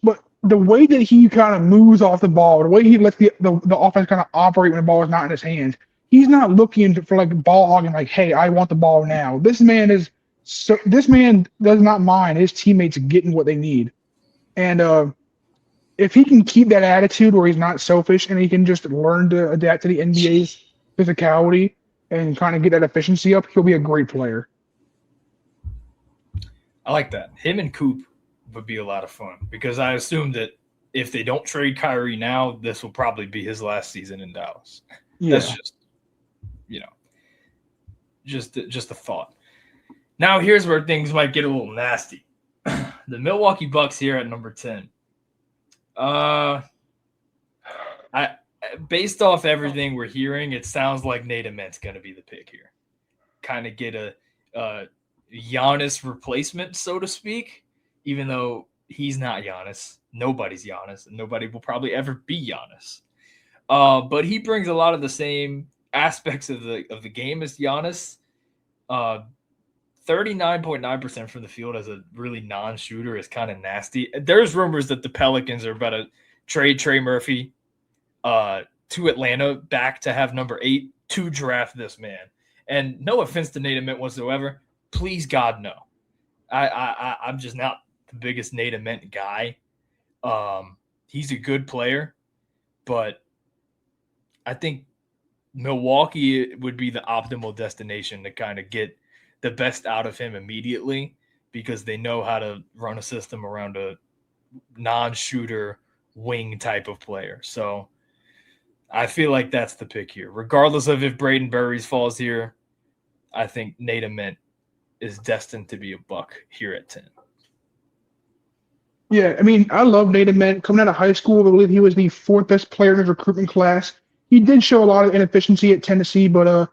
but the way that he kind of moves off the ball, the way he lets the offense kind of operate when the ball is not in his hands. He's not looking for like ball hogging, like, hey, I want the ball now. This man does not mind his teammates getting what they need. And if he can keep that attitude where he's not selfish and he can just learn to adapt to the NBA's physicality and kind of get that efficiency up, he'll be a great player. I like that. Him and Coop would be a lot of fun because I assume that if they don't trade Kyrie now, this will probably be his last season in Dallas. That's Yeah. just, you know, just a thought. Now here's where things might get a little nasty. The Milwaukee Bucks here at number 10. I based off everything we're hearing, it sounds like Nate Ament's going to be the pick here. Kind of get a Giannis replacement, so to speak, even though he's not Giannis. Nobody's Giannis, and nobody will probably ever be Giannis. But he brings a lot of the same aspects of the game as Giannis. 39.9% from the field as a really non-shooter is kind of nasty. There's rumors that the Pelicans are about to trade Trey Murphy to Atlanta back to have number 8 to draft this man. And no offense to Nate Ament whatsoever. Please, God, no. I'm just not the biggest Nate Ament guy. He's a good player, but I think Milwaukee would be the optimal destination to kind of get the best out of him immediately because they know how to run a system around a non-shooter wing type of player. So I feel like that's the pick here. Regardless of if Braden Burries falls here, I think Nate Ament is destined to be a Buck here at 10. Yeah, I mean, I love Nate Ament. Coming out of high school, I believe he was the fourth best player in his recruitment class. He did show a lot of inefficiency at Tennessee, but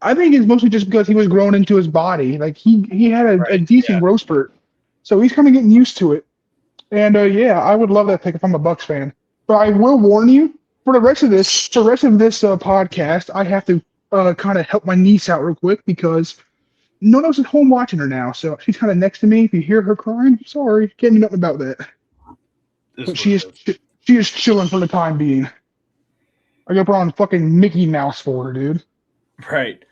I think it's mostly just because he was growing into his body. Like he had a Right. decent Yeah. growth spurt, so he's kind of getting used to it. And yeah, I would love that pick if I'm a Bucks fan. But I will warn you, for the rest of this podcast, I have to kind of help my niece out real quick because no one else at home watching her now. So she's kind of next to me. If you hear her crying, sorry, can't do nothing about that. This is But what it is. she is chilling for the time being. I gotta put on fucking Mickey Mouse for her, dude. Right.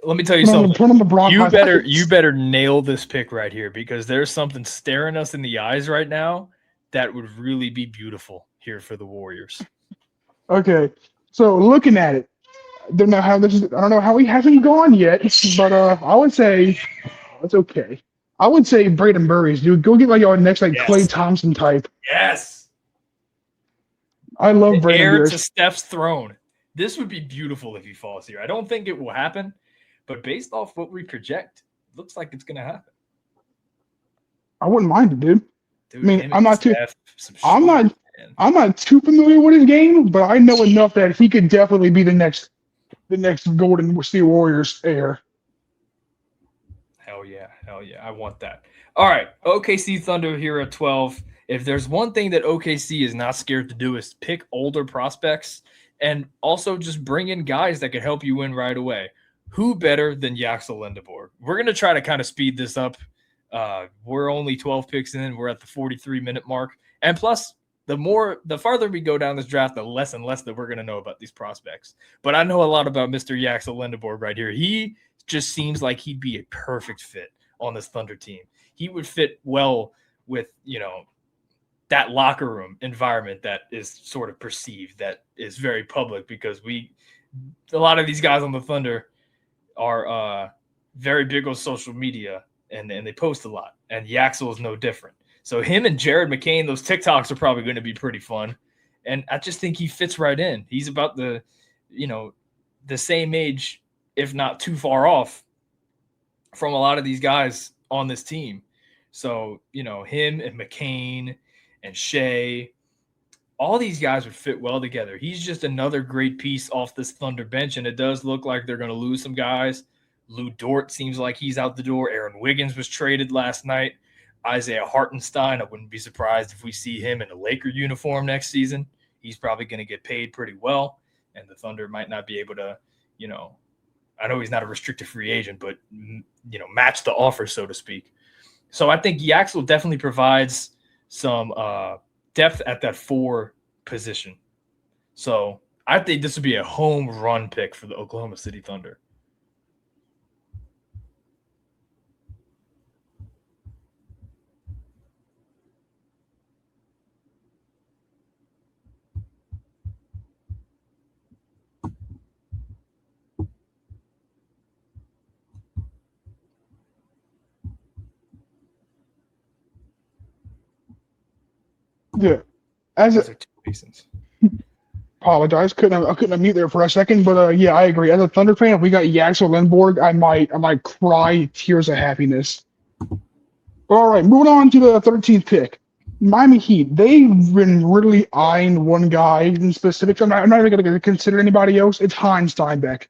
Let me tell you something. Put on LeBron You highlights. better nail this pick right here because there's something staring us in the eyes right now that would really be beautiful here for the Warriors. Okay, so looking at it, don't know how this is. I don't know how he hasn't gone yet, but I would say it's okay. I would say Braden Burries, dude. Go get like your next like Clay Yes. Thompson type. Yes. I love The Braden heir to Burries. Steph's throne. This would be beautiful if he falls here. I don't think it will happen, but based off what we project, looks like it's going to happen. I wouldn't mind it, dude. I Dude, mean, him and Steph, some I'm shooters, not, man. I'm not too familiar with his game, but I know enough that he could definitely be the next Golden State Warriors heir. Hell yeah. Hell yeah. I want that. All right. OKC Thunder here at 12. If there's one thing that OKC is not scared to do is pick older prospects and also just bring in guys that can help you win right away. Who better than Yaxel Lindeborg? We're going to try to kind of speed this up. We're only 12 picks in. We're at the 43-minute mark. And plus, the farther we go down this draft, the less and less that we're going to know about these prospects. But I know a lot about Mr. Yaxel Lindeborg right here. He just seems like he'd be a perfect fit on this Thunder team. He would fit well with, that locker room environment that is sort of perceived, that is very public because a lot of these guys on the Thunder are very big on social media and they post a lot. And Yaxel is no different. So him and Jared McCain, those TikToks are probably going to be pretty fun. And I just think he fits right in. He's about the same age, if not too far off from a lot of these guys on this team. So, him and McCain and Shea, all these guys would fit well together. He's just another great piece off this Thunder bench, and it does look like they're going to lose some guys. Lou Dort seems like he's out the door. Aaron Wiggins was traded last night. Isaiah Hartenstein, I wouldn't be surprised if we see him in a Laker uniform next season. He's probably going to get paid pretty well, and the Thunder might not be able to, I know he's not a restricted free agent, but, match the offer, so to speak. So I think Yaxel definitely provides some depth at that 4 position. So I think this would be a home run pick for the Oklahoma City Thunder. Yeah. As a, Those are two reasons. apologize, I couldn't unmute there for a second, but yeah, I agree. As a Thunder fan, if we got Yaxel Lindborg, I might cry tears of happiness. But all right, moving on to the 13th pick. Miami Heat. They've been really eyeing one guy in specific. I'm not even going to consider anybody else. It's Heinz Steinbeck.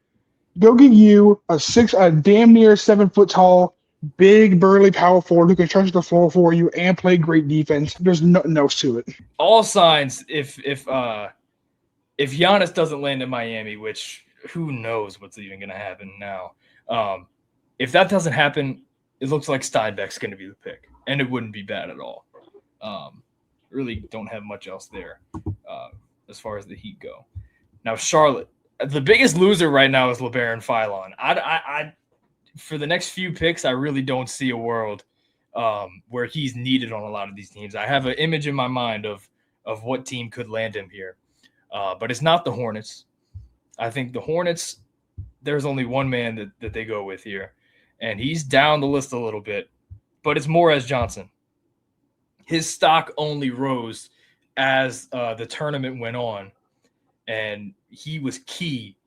Go get you a damn near 7 foot tall, big burly power forward who can stretch the floor for you and play great defense. There's nothing else to it. All signs if Giannis doesn't land in Miami, which who knows what's even going to happen now. If that doesn't happen, it looks like Steinbeck's going to be the pick, and it wouldn't be bad at all. Really don't have much else there as far as the Heat go. Now, Charlotte, the biggest loser right now is LeBaron Philon. I for the next few picks, I really don't see a world where he's needed on a lot of these teams. I have an image in my mind of what team could land him here, but it's not the Hornets. I think the Hornets, there's only one man that they go with here, and he's down the list a little bit, but it's Morez Johnson. His stock only rose as the tournament went on, and he was key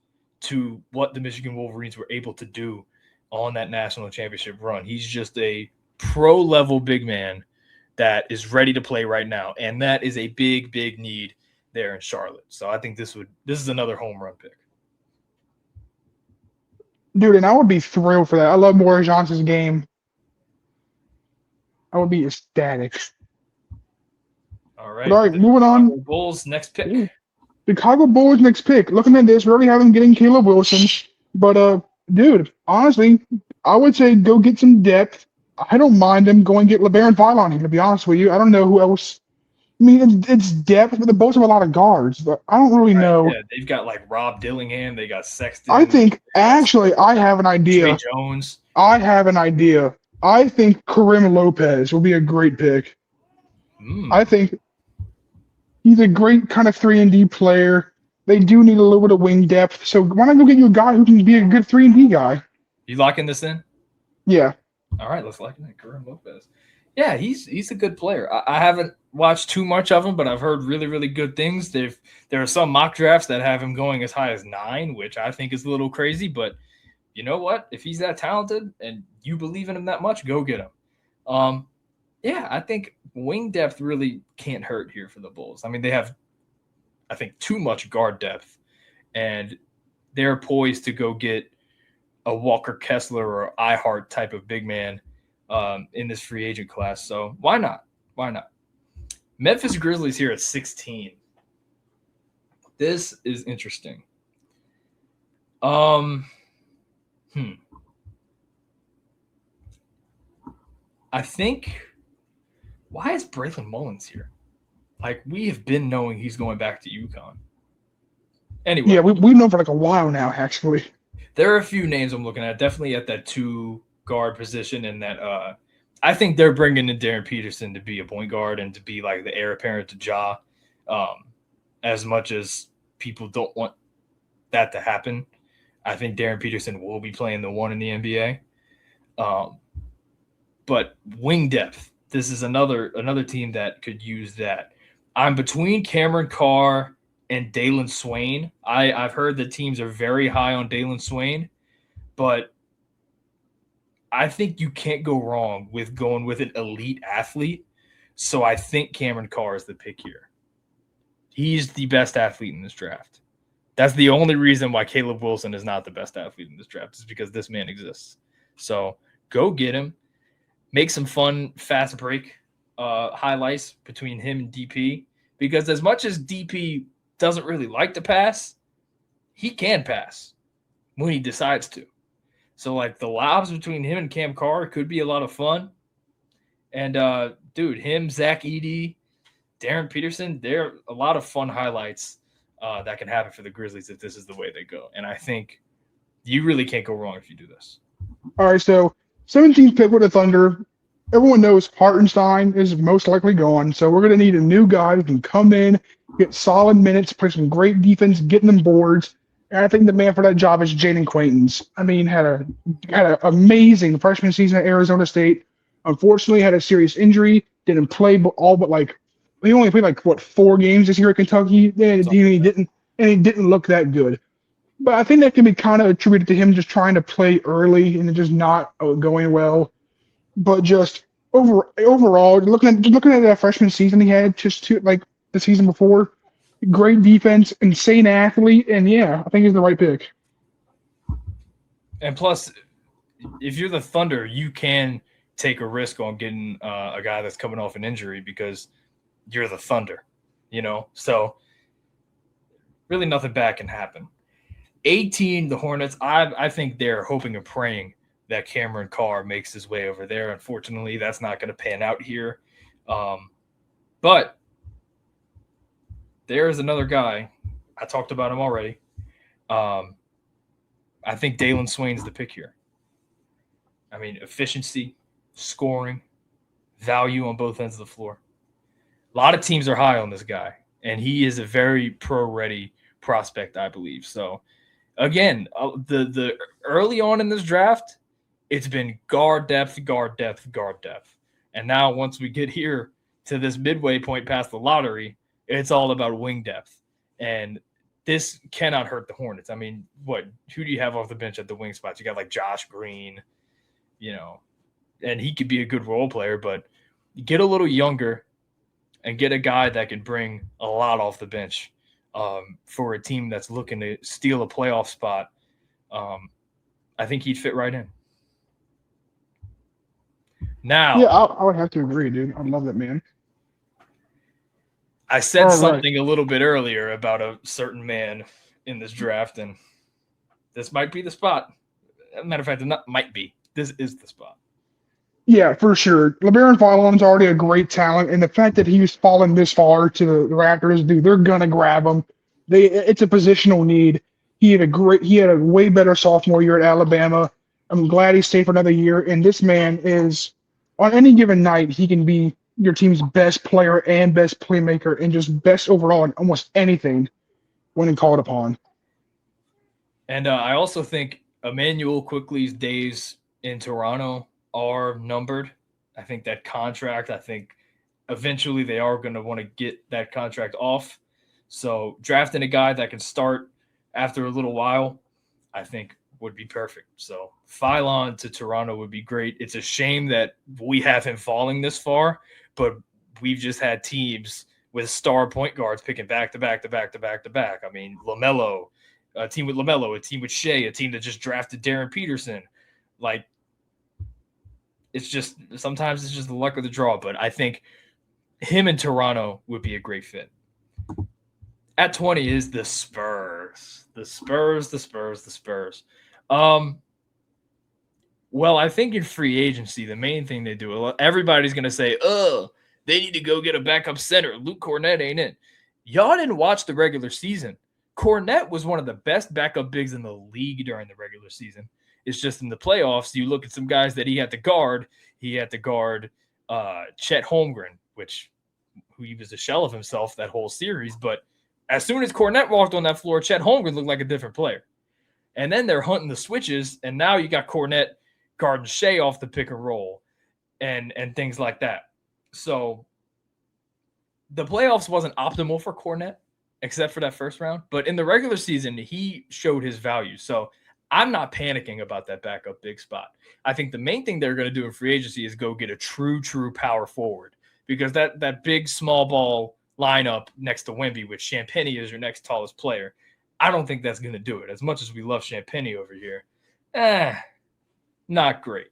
to what the Michigan Wolverines were able to do on that national championship run. He's just a pro-level big man that is ready to play right now, and that is a big, big need there in Charlotte. So I think this is another home run pick. Dude, and I would be thrilled for that. I love Morris Johnson's game. I would be ecstatic. All right. But all right, moving on. Bulls next pick. Chicago Bulls next pick. Looking at this, we already have them getting Caleb Wilson. But dude, honestly, I would say go get some depth. I don't mind them going get LeBaron Philon here, to be honest with you. I don't know who else. I mean, it's depth, but the Bulls have a lot of guards, but I don't really know. Yeah, they've got like Rob Dillingham. They got Sexton. I think, actually, I have an idea. Trey Jones. I have an idea. I think Karim Lopez will be a great pick. I think he's a great kind of 3-and-D player. They do need a little bit of wing depth, so why not go get you a guy who can be a good 3-and-D guy? You locking this in? Yeah. All right, let's lock in Karim Lopez. Yeah, he's a good player. I haven't watched too much of him, but I've heard really, really good things. There are some mock drafts that have him going as high as 9, which I think is a little crazy. But you know what? If he's that talented and you believe in him that much, go get him. Yeah, I think wing depth really can't hurt here for the Bulls. I mean, they have, I think, too much guard depth, and they're poised to go get a Walker Kessler or Ihart type of big man in this free agent class. So why not? Why not? Memphis Grizzlies here at 16. This is interesting. I think, why is Braylon Mullins here? Like, we have been knowing he's going back to UConn. Anyway. Yeah, we've known for like a while now, actually. There are a few names I'm looking at, definitely at that 2 guard position, and that I think they're bringing in Darren Peterson to be a point guard and to be like the heir apparent to Ja. As much as people don't want that to happen, I think Darren Peterson will be playing the 1 in the NBA. But wing depth, this is another team that could use that. I'm between Cameron Carr and Dalen Swain. I've heard that teams are very high on Dalen Swain, but I think you can't go wrong with going with an elite athlete. So I think Cameron Carr is the pick here. He's the best athlete in this draft. That's the only reason why Caleb Wilson is not the best athlete in this draft, is because this man exists. So go get him. Make some fun, fast break highlights between him and DP, because as much as DP doesn't really like to pass, he can pass when he decides to. So, like, the lobs between him and Cam Carr could be a lot of fun. And, dude, him, Zach Edey, Darren Peterson, they're a lot of fun highlights that can happen for the Grizzlies if this is the way they go. And I think you really can't go wrong if you do this. All right, so 17th pick with the Thunder. Everyone knows Hartenstein is most likely gone, so we're going to need a new guy who can come in, get solid minutes, play some great defense, getting them boards. And I think the man for that job is Jaden Quaintance. I mean, had an amazing freshman season at Arizona State. Unfortunately, had a serious injury, didn't play all but like He only played like what 4 games this year at Kentucky, and Something like he didn't look that good. But I think that can be kind of attributed to him just trying to play early and it just not going well. But just overall, looking at that freshman season he had, just like the season before, great defense, insane athlete, and yeah, I think he's the right pick. And plus, if you're the Thunder, you can take a risk on getting a guy that's coming off an injury because you're the Thunder, So really nothing bad can happen. 18, the Hornets, I think they're hoping and praying that Cameron Carr makes his way over there. Unfortunately, that's not going to pan out here. But there's another guy. I talked about him already. I think Dalen Swain's the pick here. I mean, efficiency, scoring, value on both ends of the floor. A lot of teams are high on this guy, and he is a very pro-ready prospect, I believe. So, again, the early on in this draft, it's been guard depth, guard depth, guard depth. And now once we get here to this midway point past the lottery, it's all about wing depth. And this cannot hurt the Hornets. I mean, who do you have off the bench at the wing spots? You got like Josh Green, and he could be a good role player, but get a little younger and get a guy that can bring a lot off the bench for a team that's looking to steal a playoff spot. I think he'd fit right in. Now, yeah, I would have to agree, dude. I love that man. I said something a little bit earlier about a certain man in this draft, and this might be the spot. As a matter of fact, it might be. This is the spot. Yeah, for sure. LeBaron Fallon's already a great talent, and the fact that he's fallen this far to the Raptors, dude, they're gonna grab him. It's a positional need. He had a way better sophomore year at Alabama. I'm glad he stayed for another year. And this man is, on any given night, he can be your team's best player and best playmaker and just best overall in almost anything when called upon. And I also think Emmanuel Quickly's days in Toronto are numbered. I think that contract, eventually they are going to want to get that contract off. So drafting a guy that can start after a little while, I think would be perfect. So Phylon to Toronto would be great. It's a shame that we have him falling this far, but we've just had teams with star point guards picking back to back to back to back to back. I mean, LaMelo, a team with LaMelo, a team with Shea, a team that just drafted Darren Peterson. Like, it's just sometimes it's just the luck of the draw, but I think him in Toronto would be a great fit. At 20 is the Spurs. The Spurs. Well, I think in free agency, the main thing they do, everybody's going to say, they need to go get a backup center. Luke Cornett ain't it. Y'all didn't watch the regular season. Cornett was one of the best backup bigs in the league during the regular season. It's just in the playoffs, you look at some guys that he had to guard. He had to guard Chet Holmgren, who he was a shell of himself that whole series. But as soon as Cornett walked on that floor, Chet Holmgren looked like a different player. And then they're hunting the switches, and now you got Cornett guarding Shea off the pick and roll and things like that. So the playoffs wasn't optimal for Cornett, except for that first round. But in the regular season, he showed his value. So I'm not panicking about that backup big spot. I think the main thing they're going to do in free agency is go get a true power forward, because that big small ball lineup next to Wemby with Champagnie as your next tallest player, I don't think that's going to do it. As much as we love Champagnie over here, not great.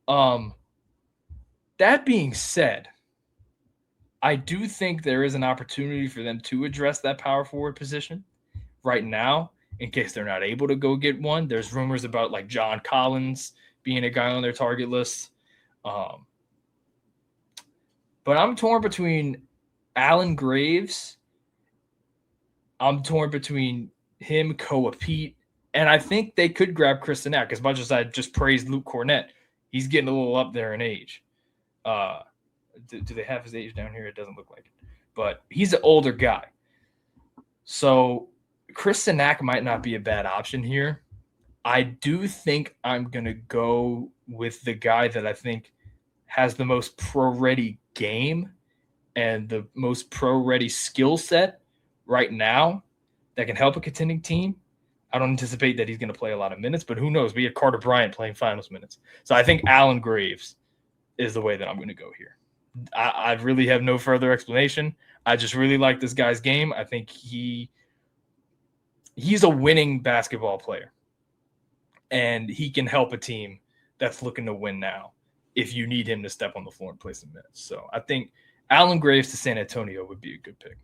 That being said, I do think there is an opportunity for them to address that power forward position right now, in case they're not able to go get one. There's rumors about like John Collins being a guy on their target list. But I'm torn between Alan Graves. I'm torn between him, Koa Pete, and I think they could grab Chris Sinak. As much as I just praised Luke Cornett, he's getting a little up there in age. Do they have his age down here? It doesn't look like it. But he's an older guy. So Chris Sinak might not be a bad option here. I do think I'm going to go with the guy that I think has the most pro-ready game and the most pro-ready skill set right now that can help a contending team, I don't anticipate that he's going to play a lot of minutes, but who knows? We had Carter Bryant playing finals minutes. So I think Allen Graves is the way that I'm going to go here. I really have no further explanation. I just really like this guy's game. I think he's a winning basketball player, and he can help a team that's looking to win now if you need him to step on the floor and play some minutes. So I think Allen Graves to San Antonio would be a good pick,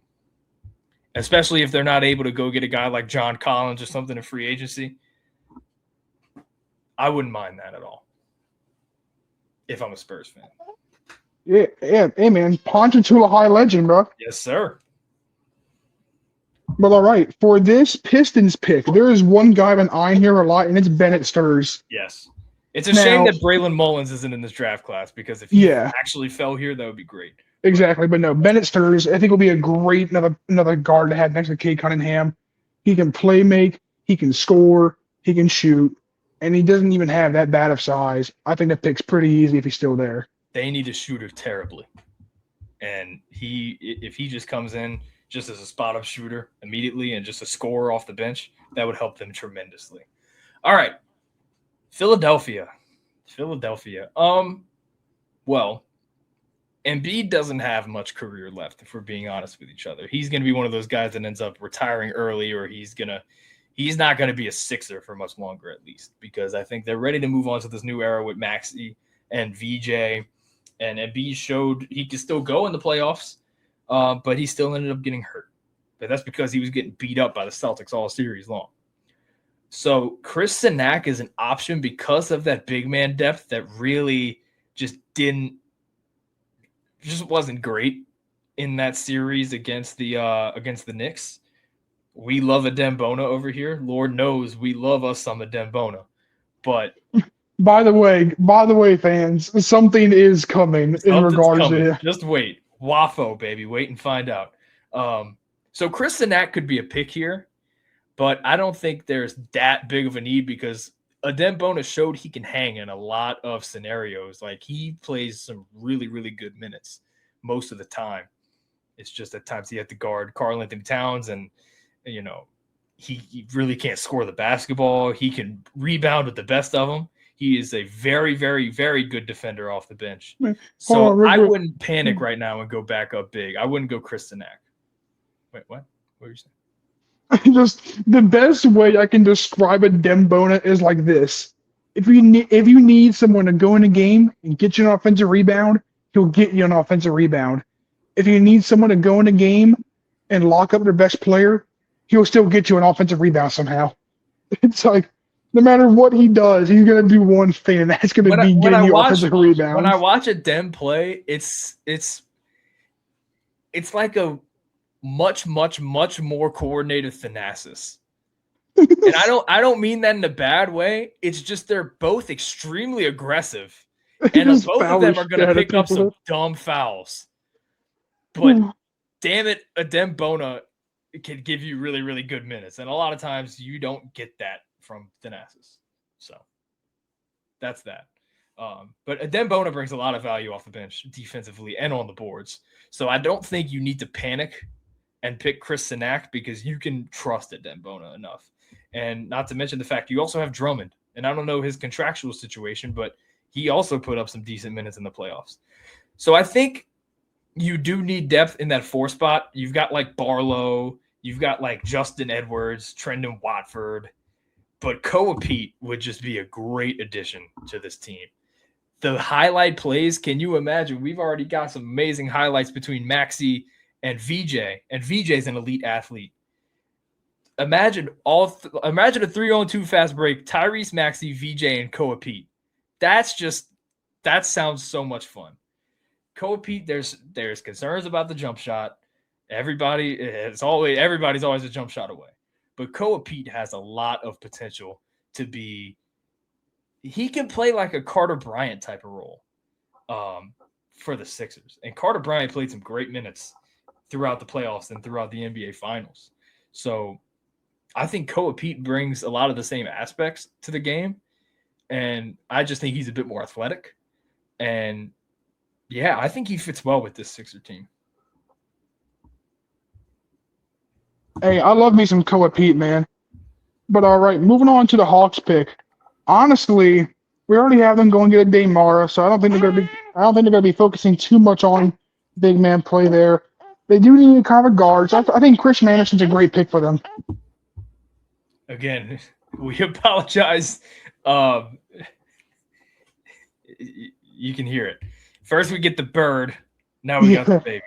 especially if they're not able to go get a guy like John Collins or something in free agency. I wouldn't mind that at all if I'm a Spurs fan. Yeah. Hey, man, Ponchatoula High legend, bro. Yes, sir. But all right, for this Pistons pick, there is one guy I've been eyeing here a lot, and it's Bennett Stirs. Yes. It's a shame that Braylon Mullins isn't in this draft class, because if he actually fell here, that would be great. Exactly, but no, Bennett Stirs, I think will be a great another guard to have next to Cade Cunningham. He can play make, he can score, he can shoot, and he doesn't even have that bad of size. I think that pick's pretty easy if he's still there. They need a shooter terribly. And if he just comes in just as a spot-up shooter immediately and just a scorer off the bench, that would help them tremendously. All right. Philadelphia. Well, Embiid doesn't have much career left, if we're being honest with each other. He's going to be one of those guys that ends up retiring early, or he's not going to be a Sixer for much longer, at least, because I think they're ready to move on to this new era with Maxey and VJ. And Embiid showed he could still go in the playoffs, but he still ended up getting hurt. But that's because he was getting beat up by the Celtics all series long. So Chris Sinak is an option because of that big man depth that really just wasn't great in that series against the Knicks. We love a Dembona over here. Lord knows we love us some of Dembona. But by the way, fans, something is coming in regards to him. Just wait. Waffo, baby. Wait and find out. So Chris Sinak could be a pick here, but I don't think there's that big of a need because Dembona showed he can hang in a lot of scenarios. Like, he plays some really, really good minutes most of the time. It's just at times he had to guard Karl-Anthony Towns, and, you know, he really can't score the basketball. He can rebound with the best of them. He is a very, very, very good defender off the bench. So I wouldn't panic right now and go back up big. I wouldn't go Chris Sinak. Wait, what? What were you saying? Just the best way I can describe a Dembona is like this: if you need someone to go in a game and get you an offensive rebound, he'll get you an offensive rebound. If you need someone to go in a game and lock up their best player, he'll still get you an offensive rebound somehow. It's like, no matter what he does, he's gonna do one thing, and that's gonna be getting you offensive rebounds. When I watch a Dem play, it's like a much more coordinated Thanasis. And I don't mean that in a bad way. It's just they're both extremely aggressive, and both of them are going to pick up some dumb fouls. But damn it, a Dembona can give you really, really good minutes, and a lot of times you don't get that from Thanasis. So that's that. But Dembona brings a lot of value off the bench defensively and on the boards. So I don't think you need to panic and pick Chris Sinak because you can trust Dembona enough. And not to mention the fact you also have Drummond. And I don't know his contractual situation, but he also put up some decent minutes in the playoffs. So I think you do need depth in that 4 spot. You've got like Barlow. You've got like Justin Edwards, Trendon Watford. But Koa Pete would just be a great addition to this team. The highlight plays, can you imagine? We've already got some amazing highlights between Maxey and VJ, and VJ's an elite athlete. Imagine a 3-on-2 fast break, Tyrese Maxey, VJ, and Koa Pete. That sounds so much fun. Koa Pete, there's concerns about the jump shot. Everybody's always a jump shot away. But Koa Pete has a lot of potential to be. He can play like a Carter Bryant type of role for the Sixers. And Carter Bryant played some great minutes throughout the playoffs and throughout the NBA Finals. So I think Koa Pete brings a lot of the same aspects to the game. And I just think he's a bit more athletic. And, yeah, I think he fits well with this Sixer team. Hey, I love me some Koa Pete, man. But all right, moving on to the Hawks pick. Honestly, we already have them going to get a Damara, so I don't think they're gonna be focusing too much on big man play there. They do need kind of a guard, so I think Christian Anderson's a great pick for them. Again, we apologize. Um, you can hear it. First, we get the bird. Now we got the Yeah, baby.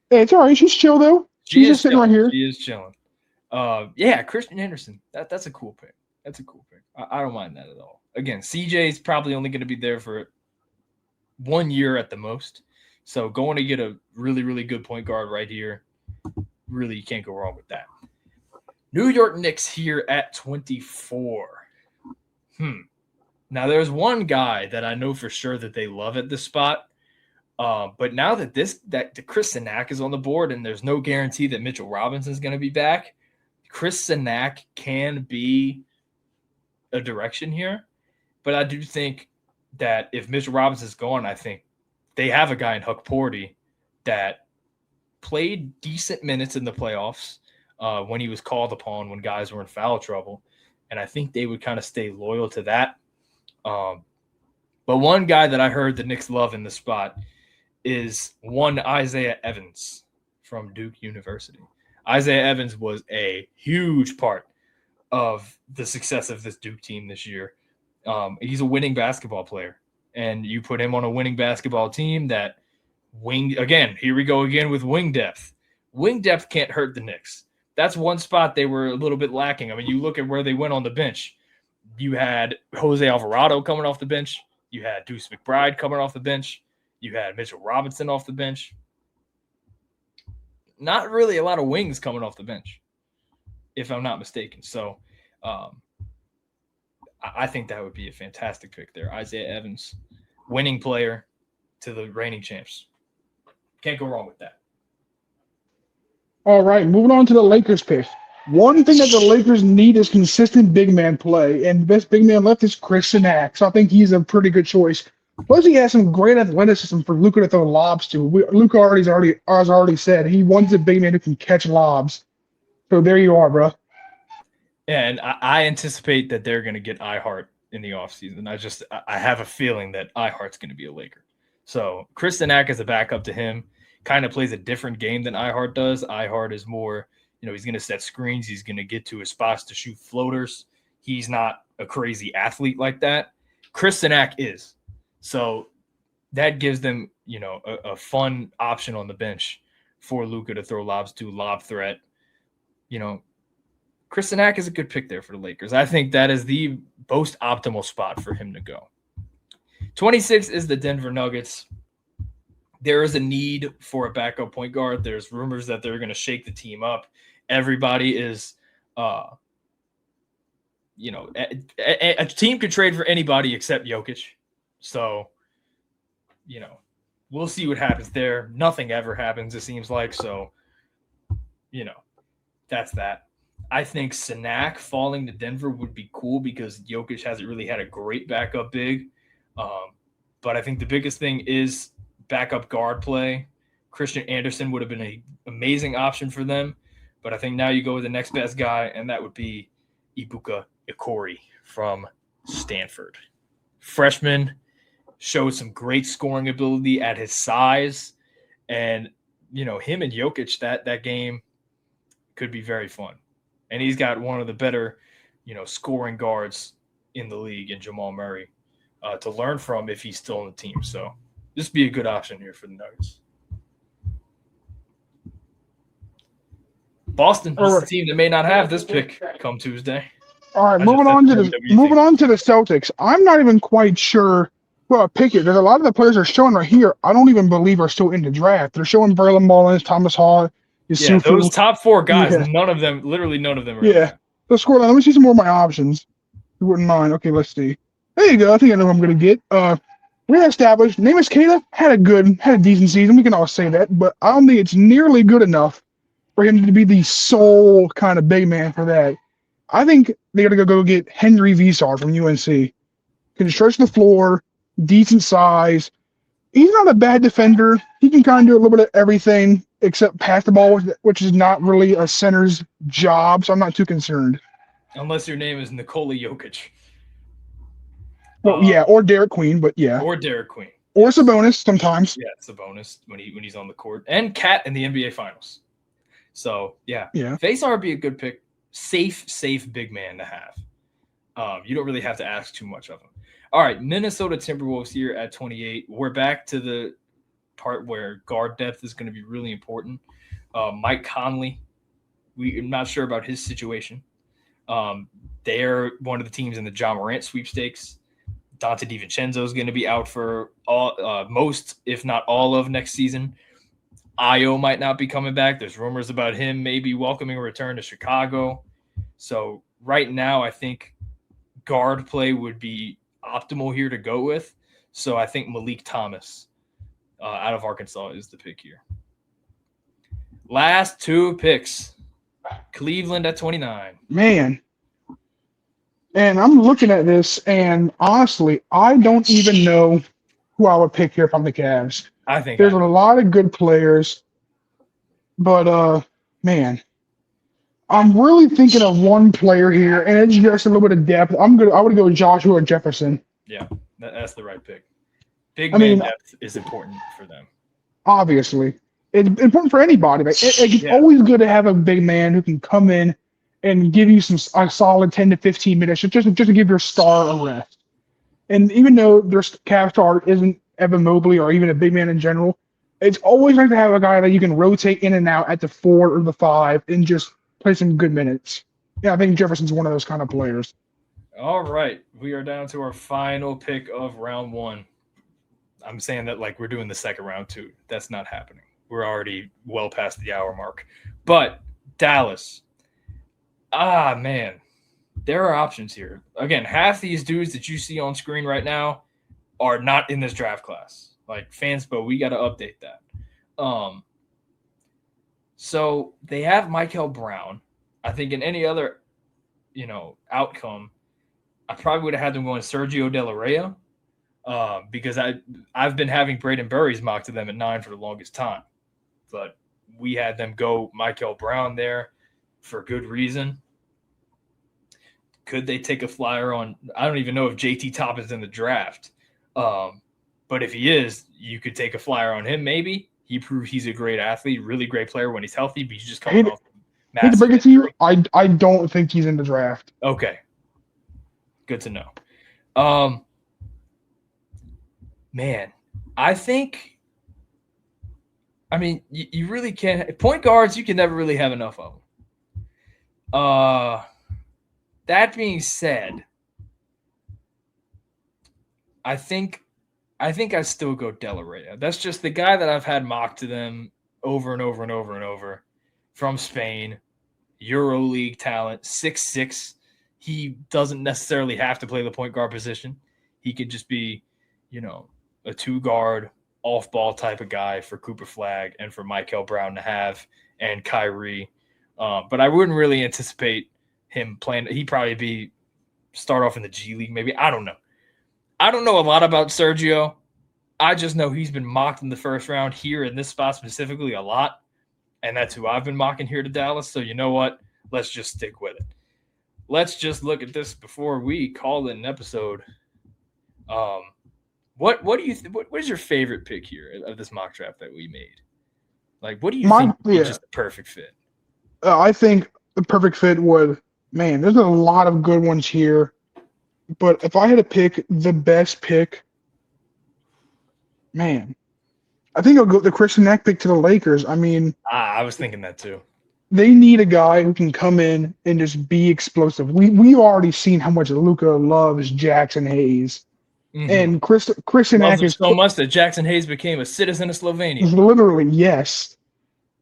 hey, it's all right. She's chill though. She She's is just sitting right chilling. here. She is chilling. Yeah, Christian Anderson. That's a cool pick. That's a cool pick. I don't mind that at all. Again, CJ is probably only going to be there for 1 year at the most. So going to get a really, really good point guard right here, really you can't go wrong with that. New York Knicks here at 24. Now there's one guy that I know for sure that they love at this spot. But now that the Chris Sinak is on the board and there's no guarantee that Mitchell Robinson is going to be back, Chris Sinak can be a direction here. But I do think that if Mitchell Robinson is gone, I think they have a guy in Huck Porty that played decent minutes in the playoffs when he was called upon when guys were in foul trouble. And I think they would kind of stay loyal to that. But one guy that I heard the Knicks love in the spot is one Isaiah Evans from Duke University. Isaiah Evans was a huge part of the success of this Duke team this year. He's a winning basketball player, and you put him on a winning basketball team that again, here we go again with wing depth. Wing depth can't hurt the Knicks. That's one spot they were a little bit lacking. I mean, you look at where they went on the bench. You had Jose Alvarado coming off the bench. You had Deuce McBride coming off the bench. You had Mitchell Robinson off the bench. Not really a lot of wings coming off the bench, if I'm not mistaken. So I think that would be a fantastic pick there. Isaiah Evans, winning player to the reigning champs. Can't go wrong with that. All right, moving on to the Lakers pick. One thing that the Lakers need is consistent big man play, and the best big man left is Chris Sinak. So I think he's a pretty good choice. Plus, he has some great athleticism for Luka to throw lobs to. Luka has already said he wants a big man who can catch lobs. So there you are, bro. And I anticipate that they're going to get iHeart in the offseason. I have a feeling that iHeart's going to be a Laker. So Chris Sinak as a backup to him kind of plays a different game than iHeart does. iHeart is more, he's going to set screens. He's going to get to his spots to shoot floaters. He's not a crazy athlete like that. Chris Sinak is. So that gives them, a fun option on the bench for Luka to throw lobs to, lob threat. Chris Sinak is a good pick there for the Lakers. I think that is the most optimal spot for him to go. 26 is the Denver Nuggets. There is a need for a backup point guard. There's rumors that they're going to shake the team up. Everybody is, a team could trade for anybody except Jokic. So, we'll see what happens there. Nothing ever happens, it seems like. So, that's that. I think Sinak falling to Denver would be cool because Jokic hasn't really had a great backup big. But I think the biggest thing is backup guard play. Christian Anderson would have been an amazing option for them. But I think now you go with the next best guy, and that would be Ibuka Ikori from Stanford. Freshman, showed some great scoring ability at his size. And, him and Jokic, that game could be very fun. And he's got one of the better, scoring guards in the league in Jamal Murray to learn from if he's still on the team. So this would be a good option here for the Nuggets. Boston is a team that may not have this pick come Tuesday. All right, moving on to the Celtics. I'm not even quite sure who I pick here. There's a lot of the players they're showing right here. I don't even believe are still in the draft. They're showing Braylon Mullins, Thomas Hall. Yeah, those top four guys, none of them are. Yeah. Let's scroll down. Let me see some more of my options. You wouldn't mind. Okay, let's see. There you go. I think I know who I'm going to get. We're established. Neemias Queta had a decent season. We can all say that. But I don't think it's nearly good enough for him to be the sole kind of big man for that. I think they got to go get Henry Visar from UNC. Can stretch the floor, decent size, He's not a bad defender. He can kind of do a little bit of everything except pass the ball, which is not really a center's job. So I'm not too concerned. Unless your name is Nikola Jokic. Well, yeah, or Derek Queen, but yeah, Or Derek Queen. or Yes. Sabonis sometimes. Yeah, it's a bonus when he's on the court. And Cat in the NBA Finals. So yeah. Yeah. Faisar would be a good pick. Safe big man to have. You don't really have to ask too much of him. All right, Minnesota Timberwolves here at 28. We're back to the part where guard depth is going to be really important. Mike Conley, I'm not sure about his situation. They're one of the teams in the John Morant sweepstakes. Dante DiVincenzo is going to be out for most, if not all, of next season. Io might not be coming back. There's rumors about him maybe welcoming a return to Chicago. So right now, I think guard play would be optimal here to go with. So I think Malik Thomas out of Arkansas is the pick here. Last two picks. Cleveland at 29. Man. And I'm looking at this, and honestly, I don't even know who I would pick here from the Cavs. I think there's a lot of good players, but man, I'm really thinking of one player here, and it's just a little bit of depth. I would go with Joshua Jefferson. Yeah, that's the right pick. Big man depth is important for them. Obviously, it's important for anybody. It's always good to have a big man who can come in and give you a solid 10 to 15 minutes just to give your star a rest. And even though their Cavs star isn't Evan Mobley or even a big man in general, it's always nice to have a guy that you can rotate in and out at the 4 or the 5 and just play some good minutes. Yeah, I think Jefferson's one of those kind of players. All right. We are down to our final pick of round 1. I'm saying that like we're doing the second round too. That's not happening. We're already well past the hour mark. But Dallas. Man. There are options here. Again, half these dudes that you see on screen right now are not in this draft class. Like Fanspo, we got to update that. So they have Michael Brown. I think in any other, outcome, I probably would have had them going Sergio De La Rey, because I've been having Braden Burries mocked to them at 9 for the longest time, but we had them go Michael Brown there for good reason. Could they take a flyer on? I don't even know if JT Toppin's in the draft. But if he is, you could take a flyer on him maybe. He proved he's a great athlete, really great player when he's healthy, but he's just coming off massive. Hate to break it to you, I don't think he's in the draft. Okay. Good to know. Man, I think – you really can't – point guards, you can never really have enough of them. That being said, I think I still go De La Rey. That's just the guy that I've had mocked to them over and over and over and over from Spain, EuroLeague talent, 6'6". He doesn't necessarily have to play the point guard position. He could just be, a 2-guard, off-ball type of guy for Cooper Flagg and for Michael Brown to have and Kyrie. But I wouldn't really anticipate him playing. He'd probably start off in the G League maybe. I don't know. I don't know a lot about Sergio. I just know he's been mocked in the first round here in this spot specifically a lot, and that's who I've been mocking here to Dallas. So you know what? Let's just stick with it. Let's just look at this before we call it an episode. What do you what is your favorite pick here of this mock draft that we made? Like, what do you think is just the perfect fit? I think the perfect fit would. Man, there's a lot of good ones here. But if I had to pick the best pick, man, I think I'll go the Christian Eck pick to the Lakers. I was thinking that too. They need a guy who can come in and just be explosive. We've already seen how much Luka loves Jackson Hayes. Mm-hmm. And Christian Eck is so much that Jackson Hayes became a citizen of Slovenia. Literally, yes.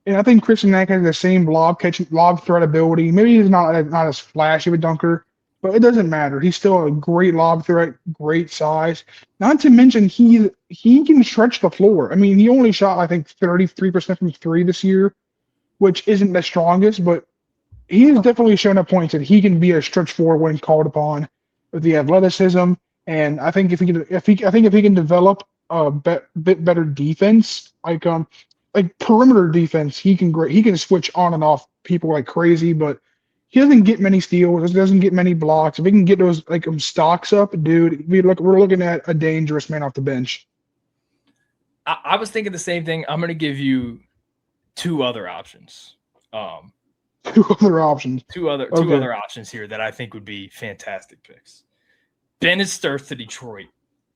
And I think Christian Eck has the same lob threat ability. Maybe he's not as flashy of a dunker, but it doesn't matter. He's still a great lob threat, great size. Not to mention he can stretch the floor. He only shot, I think, 33% from 3 this year, which isn't the strongest, but he has definitely shown at points that he can be a stretch four when called upon with the athleticism. And I think if he can develop bit better defense, like perimeter defense. He can switch on and off people like crazy, but he doesn't get many steals. Doesn't get many blocks. If he can get those like stocks up, dude, we're looking at a dangerous man off the bench. I was thinking the same thing. I'm going to give you two other options. Two other options. Two other options here that I think would be fantastic picks. Bennett Sturts to Detroit.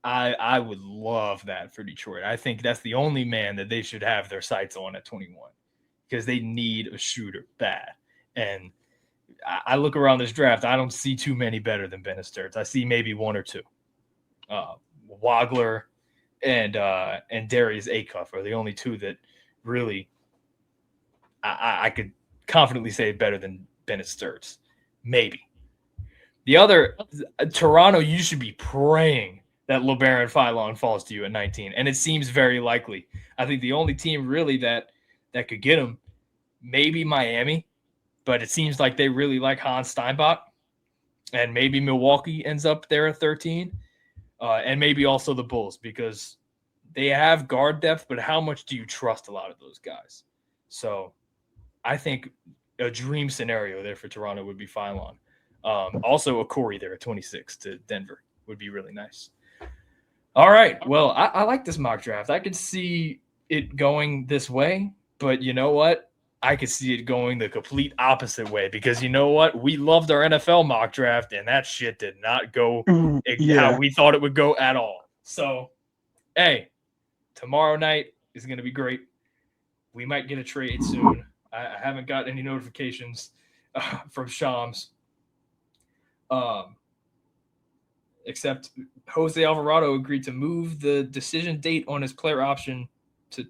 I would love that for Detroit. I think that's the only man that they should have their sights on at 21 because they need a shooter bad. And I look around this draft, I don't see too many better than Bennett Sturts. I see maybe one or two. Wagler and Darius Acuff are the only two that really I could confidently say better than Bennett Sturts. Maybe. The other, Toronto, you should be praying that LeBaron Philon falls to you at 19, and it seems very likely. I think the only team really that could get him, maybe Miami, but it seems like they really like Hans Steinbach, and maybe Milwaukee ends up there at 13, and maybe also the Bulls because they have guard depth, but how much do you trust a lot of those guys? So I think a dream scenario there for Toronto would be Philon. Also a Corey there at 26 to Denver would be really nice. All right. Well, I like this mock draft. I could see it going this way, but you know what? I could see it going the complete opposite way because you know what? We loved our NFL mock draft, and that shit did not go how we thought it would go at all. So, hey, tomorrow night is going to be great. We might get a trade soon. I haven't got any notifications from Shams. Except Jose Alvarado agreed to move the decision date on his player option to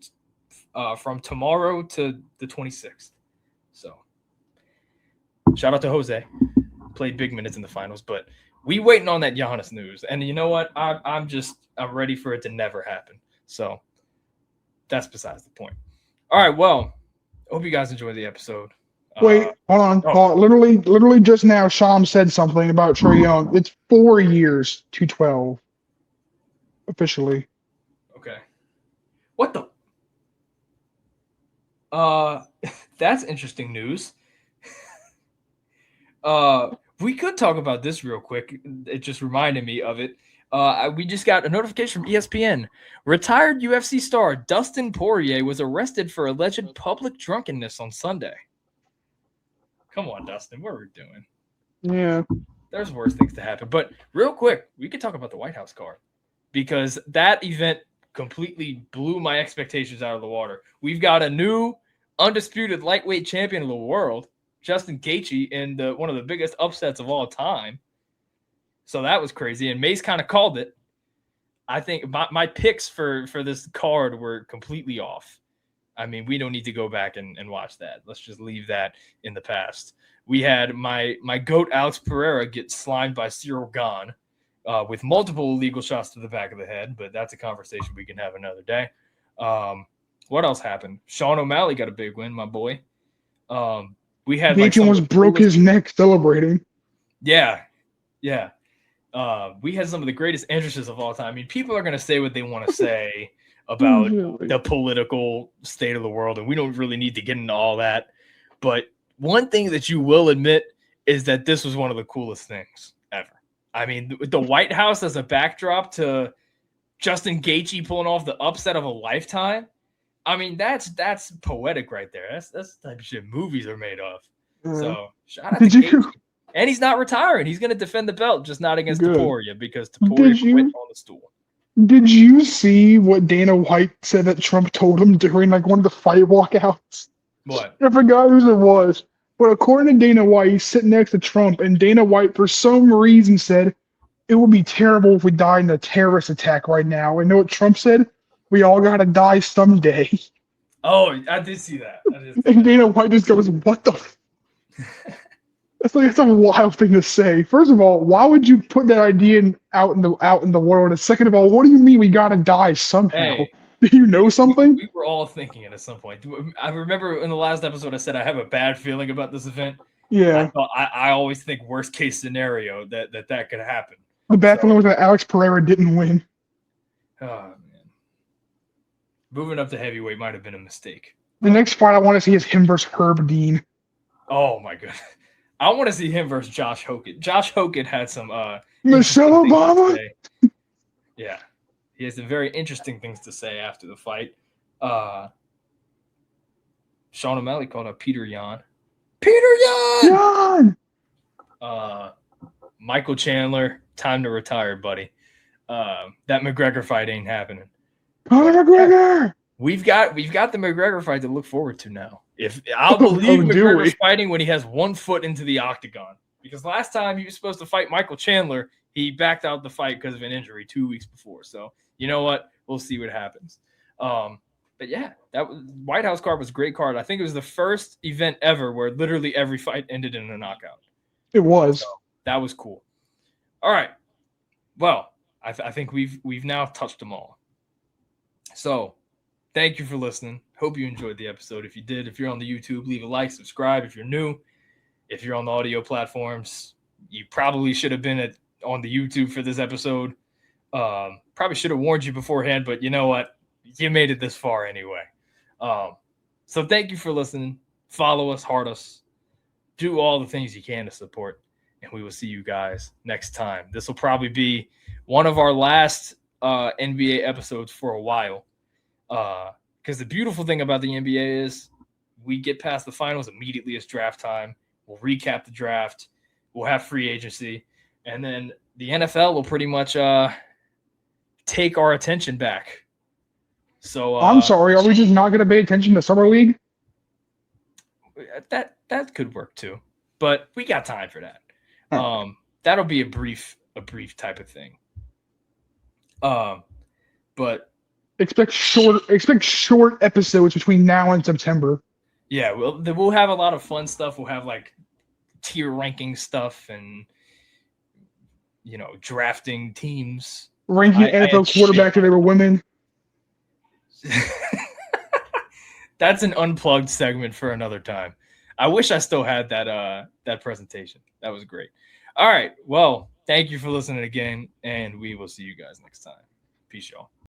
from tomorrow to the 26th. So shout out to Jose. Played big minutes in the finals, but we waiting on that Giannis news. And you know what? I'm ready for it to never happen. So that's besides the point. All right, well, hope you guys enjoyed the episode. Wait, hold on. Oh. Literally just now, Sham said something about Trae Young. It's 4 years to 12. Officially. Okay. What the? That's interesting news. We could talk about this real quick. It just reminded me of it. We just got a notification from ESPN. Retired UFC star Dustin Poirier was arrested for alleged public drunkenness on Sunday. Come on, Dustin. What are we doing? Yeah. There's worse things to happen. But real quick, we could talk about the White House card because that event completely blew my expectations out of the water. We've got a new undisputed lightweight champion of the world, Justin Gaethje, in one of the biggest upsets of all time. So that was crazy. And Mace kind of called it. I think my picks for this card were completely off. I mean, we don't need to go back and watch that. Let's just leave that in the past. We had my GOAT Alex Pereira get slimed by Cyril Gahn with multiple illegal shots to the back of the head, but that's a conversation we can have another day. What else happened? Sean O'Malley got a big win, my boy. We had Gaethje almost broke his neck celebrating. Yeah. We had some of the greatest entrances of all time. I mean, people are going to say what they want to say about the political state of the world, and we don't really need to get into all that. But one thing that you will admit is that this was one of the coolest things ever. I mean, the White House as a backdrop to Justin Gaethje pulling off the upset of a lifetime. I mean, that's poetic right there. That's the type of shit movies are made of. So shout out to Gaethje. And he's not retiring. He's going to defend the belt, just not against Taporia because Taporia quit on the stool. Did you see what Dana White said that Trump told him during one of the fight walkouts? What? I forgot who it was. But according to Dana White, he's sitting next to Trump, and Dana White, for some reason, said, it would be terrible if we died in a terrorist attack right now. And you know what Trump said? We all got to die someday. Oh, I did see that. And Dana White just goes, what the That's a wild thing to say. First of all, why would you put that idea out in the world? And second of all, what do you mean we gotta die somehow? Hey, do you know something? We were all thinking it at some point. I remember in the last episode I said I have a bad feeling about this event. Yeah. I always think worst case scenario that could happen. The bad feeling was that Alex Pereira didn't win. Oh man. Moving up to heavyweight might have been a mistake. The next fight I want to see is him versus Herb Dean. Oh my god. I want to see him versus Josh Hogan. Josh Hogan had some Michelle interesting things to Obama. say. Yeah. He has some very interesting things to say after the fight. Sean O'Malley called out Peter Yan. Peter Yan! John. Michael Chandler, time to retire, buddy. That McGregor fight ain't happening. Conor McGregor. We've got the McGregor fight to look forward to now. If I'll believe McGregor's fighting when he has 1 foot into the octagon. Because last time he was supposed to fight Michael Chandler, he backed out the fight because of an injury 2 weeks before. So you know what? We'll see what happens. But yeah, that was White House card was a great card. I think it was the first event ever where literally every fight ended in a knockout. It was. So that was cool. All right. Well, I think we've now touched them all. So thank you for listening. Hope you enjoyed the episode. If you did, if you're on the YouTube, leave a like, subscribe. If you're new, if you're on the audio platforms, you probably should have been on the YouTube for this episode. Probably should have warned you beforehand, but you know what? You made it this far anyway. So thank you for listening. Follow us, heart us, do all the things you can to support, and we will see you guys next time. This will probably be one of our last NBA episodes for a while. Because the beautiful thing about the NBA is we get past the finals immediately. It's draft time. We'll recap the draft. We'll have free agency. And then the NFL will pretty much take our attention back. So I'm sorry. Are we just not going to pay attention to Summer League? That could work too. But we got time for that. That'll be a brief type of thing. But expect short episodes between now and September. Yeah, we'll have a lot of fun stuff. We'll have like tier ranking stuff and drafting teams. Ranking NFL quarterbacks if they were women. That's an unplugged segment for another time. I wish I still had that presentation. That was great. All right. Well, thank you for listening again, and we will see you guys next time. Peace, y'all.